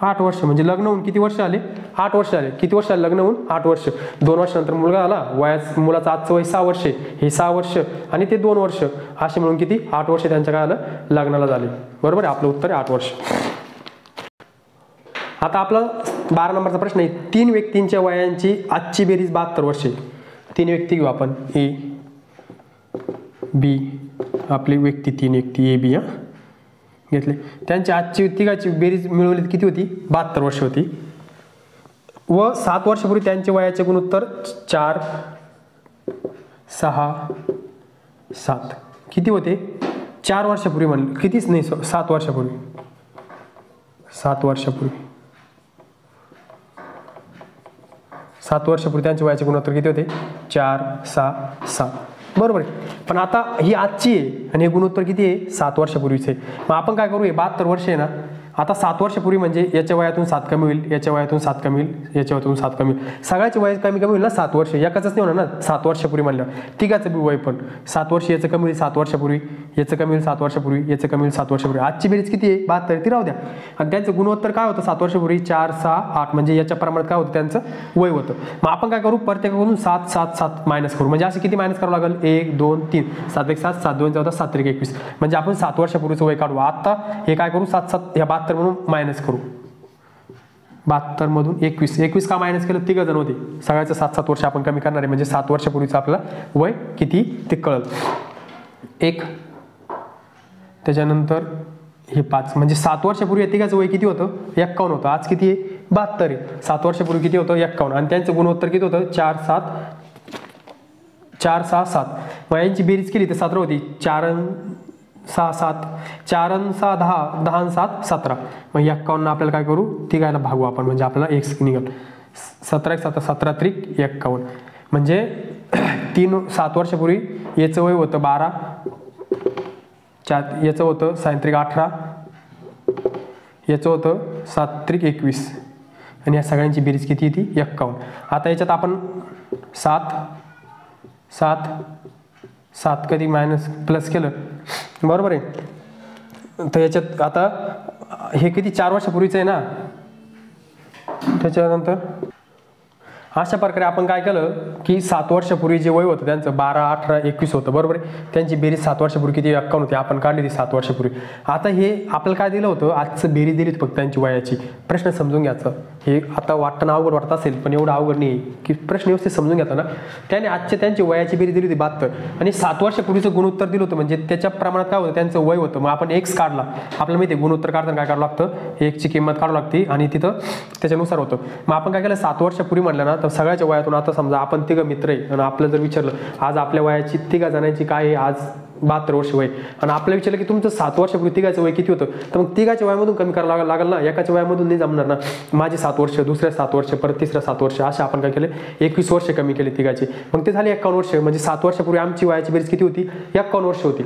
Speaker 1: 8 वर्ष. म्हणजे लग्न होऊन किती वर्ष आले, 8 वर्ष आले. किती वर्ष आले लग्न होऊन, 8 वर्ष. 2 वर्षानंतर मुलगा झाला, वयाच मुलाचं आजचं वय 6 वर्ष, हे 6 वर्ष आणि ते 2 वर्ष, असे म्हणून किती 8 वर्ष त्यांच्या काय आलं, लग्नाला झाले. बरोबर आहे. आपलं उत्तर आहे 8 वर्ष. आता आपला 12 नंबरचा प्रश्न आहे, 3 व्यक्तींच्या वयांची आजची बेरीज 72 वर्षे. 3 व्यक्ती घेऊ आपण, ए बी, आपली व्यक्ती 3 व्यक्ती ए बी घेतले. त्यांची आजची तिघाची बेरीज मिळवली किती होती, 72 वर्ष होती. व 7 वर्षापूर्वी त्यांचे वयाचे गुणोत्तर 4 6 7 किती होते, 4 वर्षापूर्वी म्हणले, कितीच नाही 7 वर्षापूर्वी, 7 वर्षापूर्वी 7 वर्षापूर्वी त्यांचे वयाचे गुणोत्तर किती होते, 4 6 7. बरोबर आहे. पण आता ही आजची आहे आणि हे गुणोत्तर किती आहे, 7 वर्षापूर्वीचे. मग आपण काय करू, हे 72 वर्ष आहे ना. आता 7 वर्षापूर्वी म्हणजे याच्या वयातून 7 कमी होईल, याच्या वयातून 7 कमी होईल, याच्या वयातून 7 कमी होईल. सगळ्याचे वय कमी होईल ना 7 वर्ष. एकाच नाही होणार ना 7 वर्षापूर्वी म्हणल्यावर. तिघाचं बी वय पण 7 वर्ष, याचं कमी होईल 7 वर्षापूर्वी, याचं कमी होईल 7 वर्षापूर्वी, याचं कमी होईल 7 वर्षापूर्वी. आजची बेरीज किती आहे, 72. ती राहू द्या. आणि त्यांचं गुणोत्तर काय होतं 7 वर्षापूर्वी, 4 6 8. म्हणजे याच्या प्रमाणात काय होतं, त्यांचं वय होतं. मग आपण काय करू, प्रत्येकाकडून 7 7 7 मायनस करू. म्हणजे असे किती मायनस करावं लागेल, 1 2 3, 7 1 7, 7 2 14, 7 3 21. म्हणजे आपण 7 वर्षापूर्वीचं वय काढू. आता हे काय करू, 7 7 या 72 म्हणून मायनस करू. 72 मधून 21, 21 का मायनस केलं, तिघ जण होते. सगळ्याचं 7 7 वर्ष आपण कमी करणार आहे. म्हणजे 7 वर्षापूर्वीचं आपल्याला वय किती ते कळलं. 1 त्याच्यानंतर हे 5. म्हणजे 7 वर्षापूर्वी तिघाचं वय किती होतं, 51 होतं. आज किती आहे, 72 आहे. 7 वर्षापूर्वी किती होतं, 51. आणि त्यांचं गुणोत्तर किती होतं, 4 6 7. वयांची बेरीज केली तर 17 होती. 4 6 7, 4 6 10, 10 7 17. मग 51 आपल्याला काय करू, तिघायला भागू आपण. म्हणजे आपल्याला एक निघेल. 17 1 7, 17 त्रिक 51. म्हणजे 7 वर्षापूर्वी याचं वय होतं 12, याचं होतं 7 त्रिक 18, याचं होतं 7 त्रिक 21. आणि या सगळ्यांची बेरीज किती येते, 51. आता याच्यात आपण 7 7 7 कधी मायनस प्लस केलं, बरोबर आहे. तर याच्यात आता हे किती 4 वर्षापूर्वीचं आहे ना. त्याच्यानंतर अशा प्रकारे आपण काय केलं की 7 वर्षापूर्वी जे वय होतं त्यांचं 12 18 21 होतं. बरोबर आहे. त्यांची बेरीज 7 वर्षापूर्वी किती 51 होती. आपण काढली ती 7 वर्षापूर्वी. आता हे आपल्याला काय दिलं होतं, आजचं बेरीज दिली फक्त त्यांची वयाची. प्रश्न समजून घ्यायचा. हे आता वाटतं अवघड वाटत असेल, पण एवढं अवघड नाही की प्रश्न व्यवस्थित समजून घेता ना. त्याने आजच्या त्यांची वयाची बेरीज दिली होती 72 आणि 7 वर्षापूर्वीचं गुणोत्तर दिलं होतं, म्हणजे त्याच्या प्रमाणात काय होतं, त्यांचं वय होतं. मग आपण एक्स काढला, आपल्याला माहिती आहे गुणोत्तर काढताना काय काढावं लागतं, एक्सची किंमत काढावं लागते आणि तिथं त्याच्यानुसार होतं. मग आपण काय केलं, 7 वर्षापूर्वी म्हटलं ना, तर सगळ्याच्या वयातून आता समजा आपण तिघं मित्र आहे आणि आपलं जर विचारलं आज आपल्या वयाची तिघा जणांची काय आहे, आज 72 वर्ष वय, आणि आपल्याला विचारलं की तुमचं 7 वर्षापूर्वी तिघाचं वय किती होतं, तर मग तिघाच्या वयामधून कमी करायला लागेल ना, एकाच्या वयामधून नाही जमणार ना. माझे 7 वर्ष, दुसऱ्या 7 वर्ष, परत तिसऱ्या 7 वर्ष, अशा आपण काय केले 21 वर्ष कमी केले तिघाचे. मग ते झाले 51 वर्ष. म्हणजे 7 वर्षापूर्वी आमची वयाची बेरीज किती होती, 51 वर्ष होती.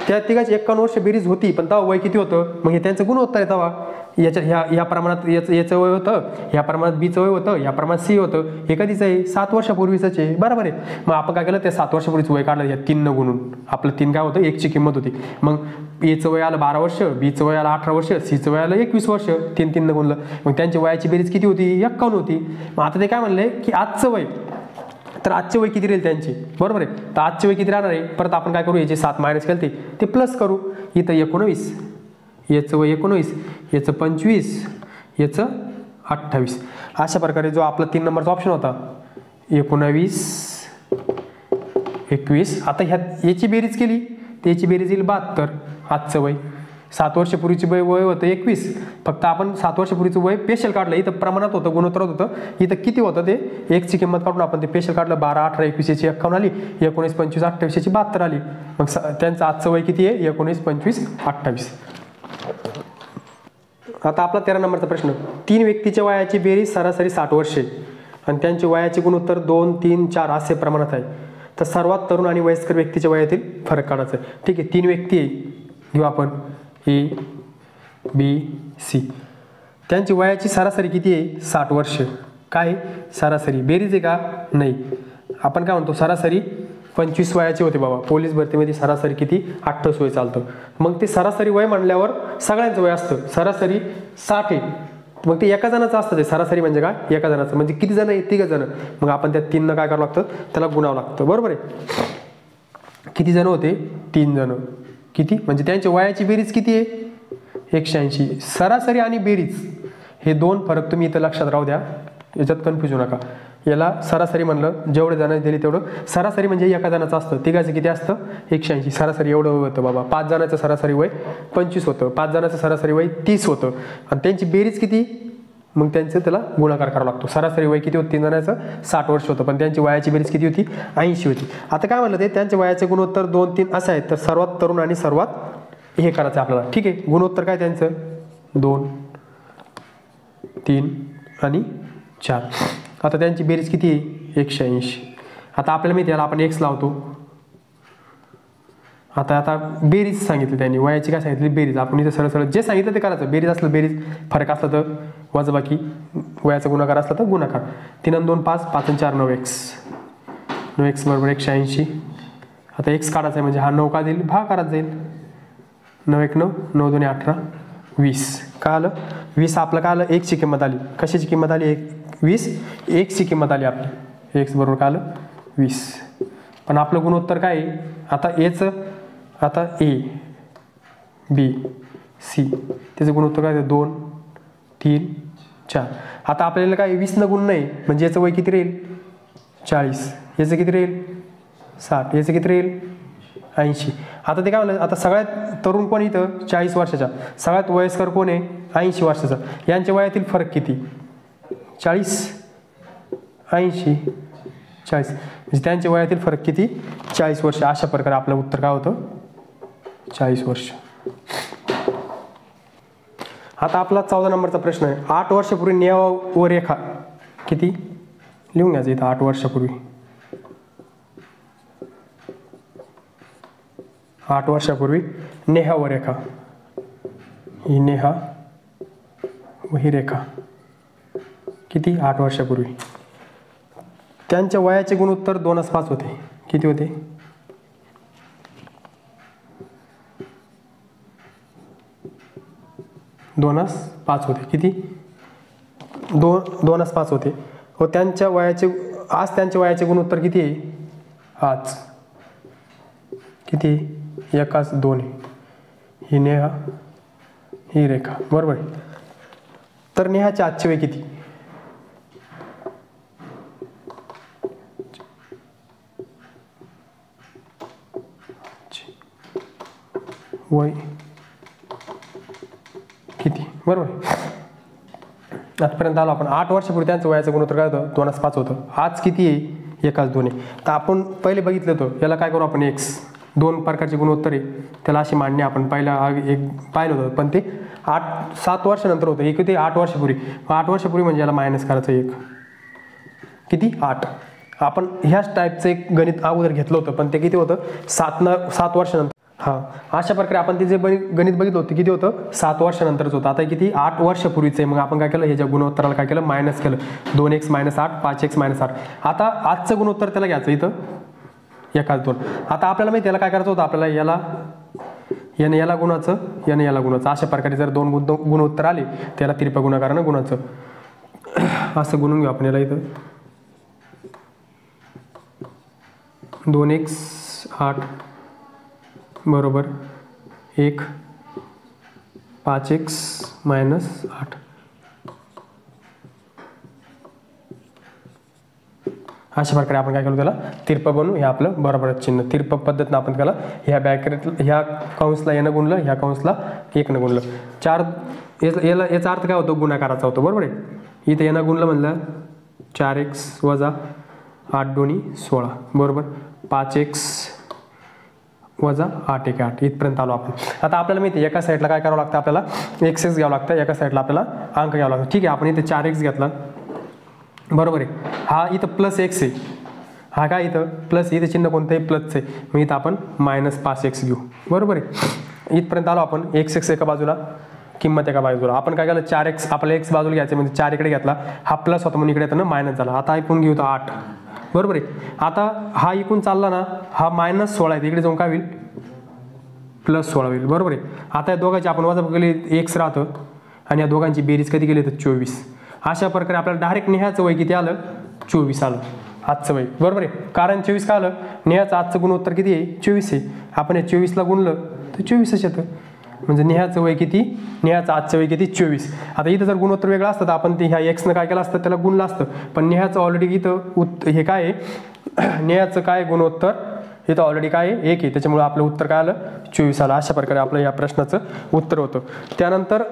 Speaker 1: त्या तिघाची 51 वर्ष बेरीज होती, पण तेव्हा वय किती होतं, मग हे त्यांचं गुणोत्तर आहे. तेव्हा या प्रमाणात याचं वय होतं, या प्रमाणात बीचं वय होतं, या प्रमाणात सी होतं. हे कधीच आहे, 7 वर्षापूर्वीच आहे, बरोबर आहे. मग आपण काय केलं, त्या 7 वर्षापूर्वीचं वय काढलं, या 3 न गुणून. आपलं 3 काय होतं, एकची किंमत होती. मग एचं वय आलं 12 वर्ष, बीचं वय आलं 18 वर्ष, सीचं वय आलं 21 वर्ष. 3 न गुणलं, मग त्यांची वयाची बेरीज किती होती, 51 होती. मग आता ते काय म्हणले की आजचं वय, तर आजचे वय किती राहील त्यांची, बरोबर आहे. तर आजचे वय किती राहणार आहे, परत आपण काय करू, याचे 7 मायनस केले ते प्लस करू. इथं 19, याचं वय 19, याचं 25, याचं 28. अशा प्रकारे जो आपला 3 नंबरचा ऑप्शन होता 19, 21. आता याची बेरीज केली, त्याची बेरीज येईल 72. आजचं वय 7 वर्षापूर्वीची वय होतं 21, फक्त आपण 7 वर्षापूर्वीचं वय स्पेशल काढलं, इथं प्रमाणात होतं, गुणोत्तरात होतं. इथं किती होतं ते एक्सची किंमत काढून आपण ते स्पेशल काढलं. 12, 18, 21 याची 51 आली, 19, 25, 28 याची 72 आली. मग त्यांचं आजचं वय किती आहे, 19, 25, 28. आता आपला 13 नंबरचा प्रश्न, 3 व्यक्तीच्या वयाची बेरीज सरासरी 60 वर्षे आणि त्यांचे वयाचे गुणोत्तर 2, 3, 4 असे प्रमाणात आहे. तर सर्वात तरुण आणि वयस्कर व्यक्तीच्या वयातील फरक काढायचा आहे. ठीक आहे, 3 व्यक्ती आहे, घेऊ आपण ए, बी, सी. त्यांची वयाची सरासरी किती आहे, 60 वर्ष. काय सरासरी बेरीज आहे का, नाही. आपण काय म्हणतो, सरासरी 25 वयाचे होते बाबा. पोलीस भरतीमध्ये सरासरी किती, 28 वय चालतं. मग ते सरासरी वय म्हणल्यावर सगळ्यांचं वय असतं. सरासरी 60 आहे, मग ते एका जणाचं असतं. ते सरासरी म्हणजे काय, एका जणाचं. म्हणजे किती जण आहे, 3 जण. मग आपण त्या 3 न काय करावं लागतं, त्याला गुणावं लागतं, बरोबर आहे. किती जण होते, 3 जण. किती म्हणजे त्यांच्या वयाची बेरीज किती आहे, 180. सरासरी आणि बेरीज हे 2 फरक तुम्ही इथं लक्षात राहू द्या, याच्यात कन्फ्यूज होऊ नका. याला सरासरी म्हणलं, जेवढे जण दिली तेवढं सरासरी म्हणजे एका जणाचं असतं. तिघाचं किती असतं, 180. सरासरी एवढं वय होतं बाबा. 5 जणाचं सरासरी वय 25 होतं, 5 जणाचं सरासरी वय 30 होतं. आणि त्यांची बेरीज किती, मग त्यांचं त्याला गुणाकार करावा लागतो. सरासरी वय किती होतं 3 जणांचं, 60 वर्ष होतं, पण त्यांची वयाची बेरीज किती होती, 80 होती. आता काय म्हणलं ते, त्यांच्या वयाचे गुणोत्तर 2, 3 असं आहेत. तर सर्वात तरुण आणि सर्वात हे करायचं आपल्याला. ठीक आहे, गुणोत्तर काय त्यांचं 2, 3 आणि 4. आता त्यांची बेरीज किती आहे, 180. आता आपल्याला माहिती आहे, आपण एक्स लावतो. आता बेरीज सांगितली त्यांनी, वयाची काय सांगितली, बेरीज. आपण इथं सरळ सरळ जे सांगितलं ते करायचं. बेरीज असलं बेरीज, फरक असला तर वजाबाकी, वयाचा गुणाकार असला तर गुणाकार. 3 आणि 2 5, 5 आणि 4 9x. 9x बरोबर 180. आता एक्स काढायचा आहे म्हणजे हा 9 का देईल, भागाकारात जाईल. 9 1 9, 9 2 18, 20. काय आलं, 20. आपलं काय आलं, एक्सची किंमत आली. कशाची किंमत आली, 20. एक्सची किंमत आली आपली. एक्स बरोबर काय आलं, 20. पण आपलं गुणोत्तर काय आहे, आता एचं, आता ए, बी, सी, त्याचं गुणोत्तर काय आहे, 2, 3, 4. आता आपल्याला काय 20 न गुण नाही, म्हणजे याचं वय किती राहील, 40. याचं किती राहील, 60. याचं किती राहील, 80. आता ते काय म्हणलं, आता सगळ्यात तरुण कोण इथं, 40 वर्षाचा. सगळ्यात वयस्कर कोण आहे, 80 वर्षाचा. यांच्या वयातील फरक किती, 40, 80, 40. म्हणजे त्यांच्या वयातील फरक किती, 40 वर्ष. अशा प्रकारे आपलं उत्तर काय होतं, 40 वर्ष. आता आपला 14 नंबरचा प्रश्न आहे. 8 वर्षापूर्वी नेहा व रेखा किती, लिहून घ्यायचं इथं. 8 वर्षापूर्वी, 8 वर्षापूर्वी नेहा व रेखा, ही नेहा व ही रेखा किती, 8 वर्षापूर्वी. त्यांच्या वयाचे गुणोत्तर 2:5 होते. किती होते, 2:5 होते. किती, 2:5 होते. व त्यांच्या वयाचे, आज त्यांच्या वयाचे गुणोत्तर किती आहे, आज किती, 1:2 आहे. ही नेहा, ही रेखा, बरोबर आहे. तर नेहाचे आजचे वय किती, वय किती, बरोबर. आजपर्यंत आलो आपण. 8 वर्षापूर्वी त्यांचं वयाचं गुणोत्तर काय होतं, 2:5 होतं. आज किती आहे, 1:2 आहे. तर आपण पहिले बघितलं होतं, याला काय करू आपण, एक्स. 2 प्रकारचे गुणोत्तर आहे, त्याला अशी मांडणी आपण पहिला एक पाहिलं होतं, पण ते 7 वर्षानंतर होतं. हे किती, 8 वर्षापूर्वी. 8 वर्षापूर्वी म्हणजे याला मायनस करायचं, एक किती, 8. आपण ह्याच टाईपचं एक गणित अगोदर घेतलं होतं, पण ते किती होतं, 7 वर्षानंतर. हां, अशा प्रकारे आपण ते जे गणित बघितलं होतं किती होतं, 7 वर्षानंतरच होतं. आता किती, 8 वर्षापूर्वीचं आहे. मग आपण काय केलं, ह्याच्या गुणोत्तराला काय केलं, मायनस केलं. 2x - 8, 5x - 8. आता आजचं गुणोत्तर त्याला घ्यायचं इथं 1:2. आता आपल्याला माहिती याला काय करायचं होतं, आपल्याला याने याला गुणाचं, याने याला गुणाचं. अशा प्रकारे जर 2 गुणोत्तर आले त्याला तिरपा गुणाकारानं गुणाचं. असं गुणून घेऊ आपण याला इथं. 2x 8 बरोबर 1 5x - 8. अशा प्रकारे आपण काय करू, त्याला तिरपं बनवू. हे आपलं बरोबर चिन्ह. तिरपं पद्धतीनं आपण त्याला ह्या ह्या कंसला यानं गुणलं, ह्या कंसला 1नं गुणलं. 4 याचा अर्थ काय होतो, गुणाकाराचा होतो, बरोबर आहे. इथं यानं गुणलं म्हणलं 4x - 8 2 16 बरोबर 5x - 8 1 8. इथपर्यंत आलो आपण. आता आपल्याला माहिती आहे एका साईडला काय करावं लागतं, आपल्याला एक्स घ्यावं लागतं, एका साईडला आपल्याला अंक घ्यावं लागतं. ठीक आहे, आपण इथे 4x घेतला, बरोबर आहे. हा इथं प्लस एक्स आहे, हा काय इथं प्लस, इथं चिन्ह कोणतं आहे, प्लसचं आहे. मग इथं आपण -5x घेऊ, बरोबर आहे. इथपर्यंत आलो आपण. x एका बाजूला, किंमत एका बाजूला. आपण काय केलं, 4x आपल्याला x बाजूला घ्यायचं म्हणजे 4 इकडे घेतला, हा प्लस होता म्हणून इकडे येताना मायनस झाला. आता ऐकून घेऊ तर 8, बरोबर आहे. आता हा इकून चालला ना, हा -16 आहे, इकडे जाऊन काय होईल, +16 होईल, बरोबर आहे. आता या दोघांची आपण वजा केली, x राहतं आणि या दोघांची बेरीज कधी केली तर 24. अशा प्रकारे आपल्याला डायरेक्ट नेहाचं वय किती आलं, 24 आलं आजचं वय, बरोबर आहे. कारण 24 का आलं, नेहाचं आजचं गुणोत्तर किती आहे, 24 आहे. आपण या 24ला गुणलं तर 24च येतं. म्हणजे नेहाचं वय किती, नेहाचं आजचं वय किती, 24. आता इथं जर गुणोत्तर वेगळं असतं तर आपण ते ह्या एक्सनं काय केलं असतं, त्याला गुणलं असतं. पण नेहाचं ऑलरेडी इथं हे काय आहे, नेहाचं काय गुणोत्तर इथं ऑलरेडी काय आहे, 1 आहे. त्याच्यामुळे आपलं उत्तर काय आलं, 24 आलं. अशा प्रकारे आपलं या प्रश्नाचं उत्तर होतं. त्यानंतर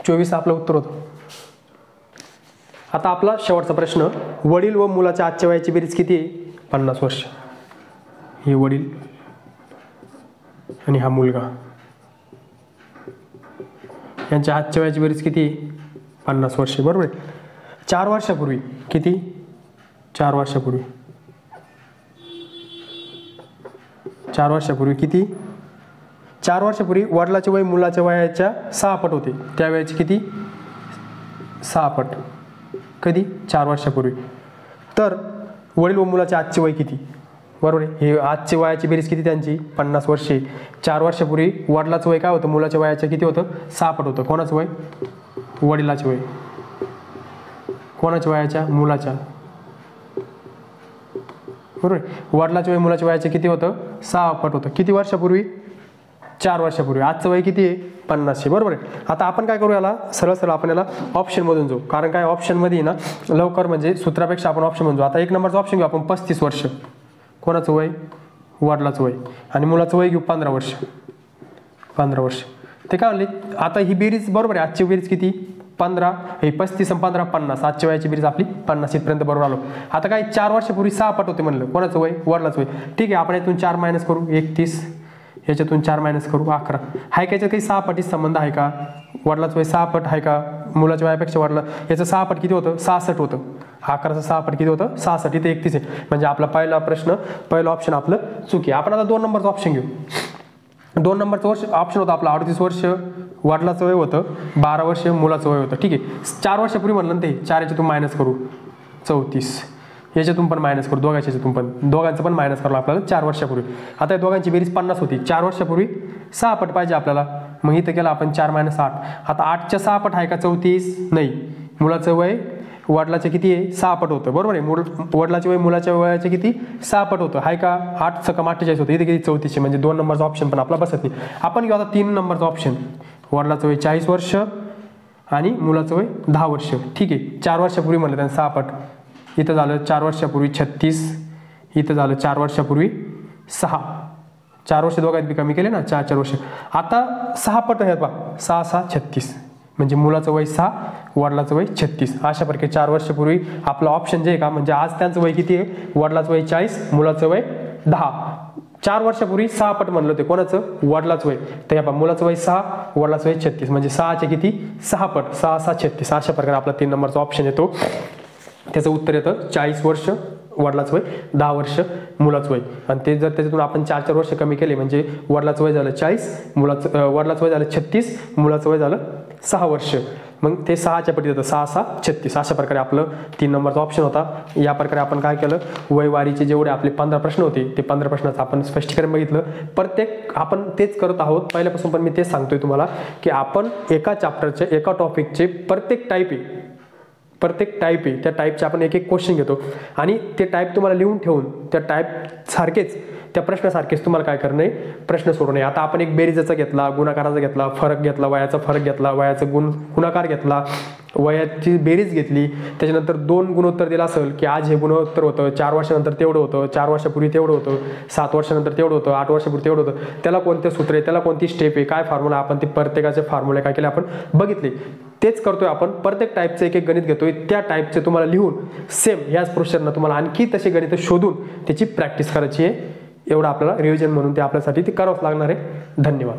Speaker 1: 24 आपलं उत्तर होतं. आता आपला शेवटचा प्रश्न, वडील व मुलाच्या आजच्या वयाची बेरीज किती आहे, 50 वर्ष. हे वडील आणि हा मुलगा, यांच्या आजच्या वयाची बेरीज किती आहे, 50 वर्षे, बरोबर आहे. 4 वर्षापूर्वी किती, 4 वर्षापूर्वी, 4 वर्षापूर्वी किती, 4 वर्षापूर्वी वडिलाचे वय मुलाच्या वयाच्या 6 पट होते. त्यावेळेची किती, 6 पट. कधी, 4 वर्षापूर्वी. तर वडील व मुलाचे आजचे वय किती, बरोबर आहे. हे आजची वयाची बेरीज किती त्यांची, 50 वर्षे. 4 वर्षापूर्वी वडिलाचं वय काय होतं, मुलाच्या वयाचं किती होतं, 6 पट होतं. कोणाचं वय, वडिलाचे वय. कोणाच्या वयाच्या, मुलाच्या, बरोबर आहे. वडिलाचे वय मुलाच्या वयाचे किती होतं, 6 पट होतं. किती वर्षापूर्वी, 4 वर्षापूर्वी. आजचं वय किती आहे, 50, बरोबर आहे. आता आपण काय करू, याला सरळ आपण याला ऑप्शनमधून जाऊ. कारण काय ऑप्शनमध्ये ना लवकर, म्हणजे सूत्रापेक्षा आपण ऑप्शनमधून जाऊ. आता 1 नंबरचा ऑप्शन घेऊ आपण, 35 वर्ष. कोणाचं वय, वडिलाचं वय. आणि मुलाचं वय घेऊ 15 वर्ष. 15 वर्ष. ते काय म्हणले, आता ही बेरीज बरोबर आहे. आजची बेरीज किती, 15, हे 35 आणि 15 50. आजच्या वयाची बेरीज आपली 50 इथपर्यंत बरोबर आलो. आता काय 4 वर्षापूर्वी 6 पट होते म्हणलं. कोणाचं वय, वडिलाचं वय. ठीक आहे, आपण यातून 4 मायनस करू, 31. याच्यातून 4 मायनस करू, 11. हाय का याच्यात काही 6 पटीचा संबंध आहे का, वडिलाचं वय 6 पट आहे का, मुलाच्या वयापेक्षा वडिला याचं 6 पट किती होतं, 66 होतं. 11चं 6 पट किती होतं, 66. इथे 31 आहे. म्हणजे आपला पहिला प्रश्न, पहिलं ऑप्शन आपलं चुकी. आपण आता 2 नंबरचं ऑप्शन घेऊ. 2 नंबरचं ऑप्शन होतं आपलं 38 वर्ष वडिलाचं वय होतं, 12 वर्ष मुलाचं वय होतं. ठीक आहे, 4 वर्षापूर्वी म्हणलं ना ते, 4 याच्यातून मायनस करू, 34. याच्यातून पण मायनस करू, दोघांच्या याच्यातून पण, दोघांचं पण मायनस करावं आपल्याला 4 वर्षापूर्वी. आता या दोघांची बेरीज 50 होती. 4 वर्षापूर्वी 6 पट पाहिजे आपल्याला. मग इथं केलं आपण 4 - 8. आता 8च्या 6 पट आहे का, 34 नाही. मुलाचं वय वडिलाचे किती आहे, 6 पट होतं, बरोबर आहे. वडिलाचे वय मुलाच्या वयाचे किती, 6 पट होतं. आहे का, 8 × 48 होतं. इथे किती, 34. म्हणजे 2 नंबरचा ऑप्शन पण आपला बसत नाही. आपण घेऊ आता 3 नंबरचा ऑप्शन. वडिलाचं वय 40 वर्ष आणि मुलाचं वय 10 वर्ष. ठीक आहे, 4 वर्षापूर्वी म्हणलं त्यांनी 6 पट. इथं झालं 4 वर्षापूर्वी 36, इथं झालं 4 वर्षापूर्वी 6, 4 वर्ष दोघांत बी कमी केले ना, 4 वर्ष. आता 6 पट आहेत पहा, 6 6 36, म्हणजे मुलाचं वय 6, वडिलाचं वय 36. अशा प्रकारे 4 वर्षापूर्वी आपलं ऑप्शन जे आहे का, म्हणजे आज त्यांचं वय किती आहे, वडिलाचं वय 40, मुलाचं वय 10. 4 वर्षापूर्वी 6 पट म्हणलं होते, कोणाचं, वडिलाचं वय. तर या पहा, मुलाचं वय 6, वडिलाचं वय 36, म्हणजे 6चे किती, 6 पट, 6 6 36. अशा प्रकारे आपला 3 नंबरचा ऑप्शन येतो. त्याचं उत्तर येतं 40 वर्ष वडिलाचं वय, 10 वर्ष मुलाचं वय. आणि ते जर त्याच्यातून आपण 4 वर्ष कमी केले, म्हणजे वडिलाचं वय झालं 40, वडिलाचं वय झालं 36, मुलाचं वय झालं 6 वर्ष. मग ते 6च्या पटीत येतं, 6 6 36. अशा प्रकारे आपलं 3 नंबरचा ऑप्शन होता. या प्रकारे आपण काय केलं, वयवारीचे जेवढे आपले 15 प्रश्न होते, ते 15 प्रश्नाचं आपण स्पष्टीकरण बघितलं. प्रत्येक आपण तेच करत आहोत पहिल्यापासून, पण मी तेच सांगतोय तुम्हाला की आपण एका चॅप्टरचे, एका टॉपिकचे प्रत्येक टाईप आहे, त्या टाईपचे आपण एक क्वेश्चन घेतो आणि ते टाईप तुम्हाला लिहून ठेवून त्या टाईप सारखेच, त्या प्रश्नासारखेच तुम्हाला काय करणं आहे, प्रश्न सोडवणं आहे. आता आपण एक बेरीजाचा घेतला, गुणाकाराचा घेतला, फरक घेतला, वयाचा फरक घेतला, वयाचा गुणाकार घेतला, वयाची बेरीज घेतली, त्याच्यानंतर 2 गुणोत्तर दिला असेल की आज हे गुणोत्तर होतं, 4 वर्षानंतर तेवढं होतं, 4 वर्षापूर्वी तेवढं होतं, 7 वर्षानंतर तेवढं होतं, 8 वर्षापूर्वी तेवढं होतं, त्याला कोणते सूत्र आहे, त्याला कोणती स्टेप आहे, काय फॉर्म्युला, आपण ते प्रत्येकाचे फॉर्म्युले काय केले आपण बघितले. तेच करतोय आपण, प्रत्येक टाईपचं एक गणित घेतोय, त्या टाईपचे तुम्हाला लिहून सेम ह्याच प्रोसेसरनं तुम्हाला आणखी तसे गणित शोधून त्याची प्रॅक्टिस करायची आहे. एवढं आपल्याला रिव्हिजन म्हणून ते आपल्यासाठी ते करावंच लागणार आहे. धन्यवाद.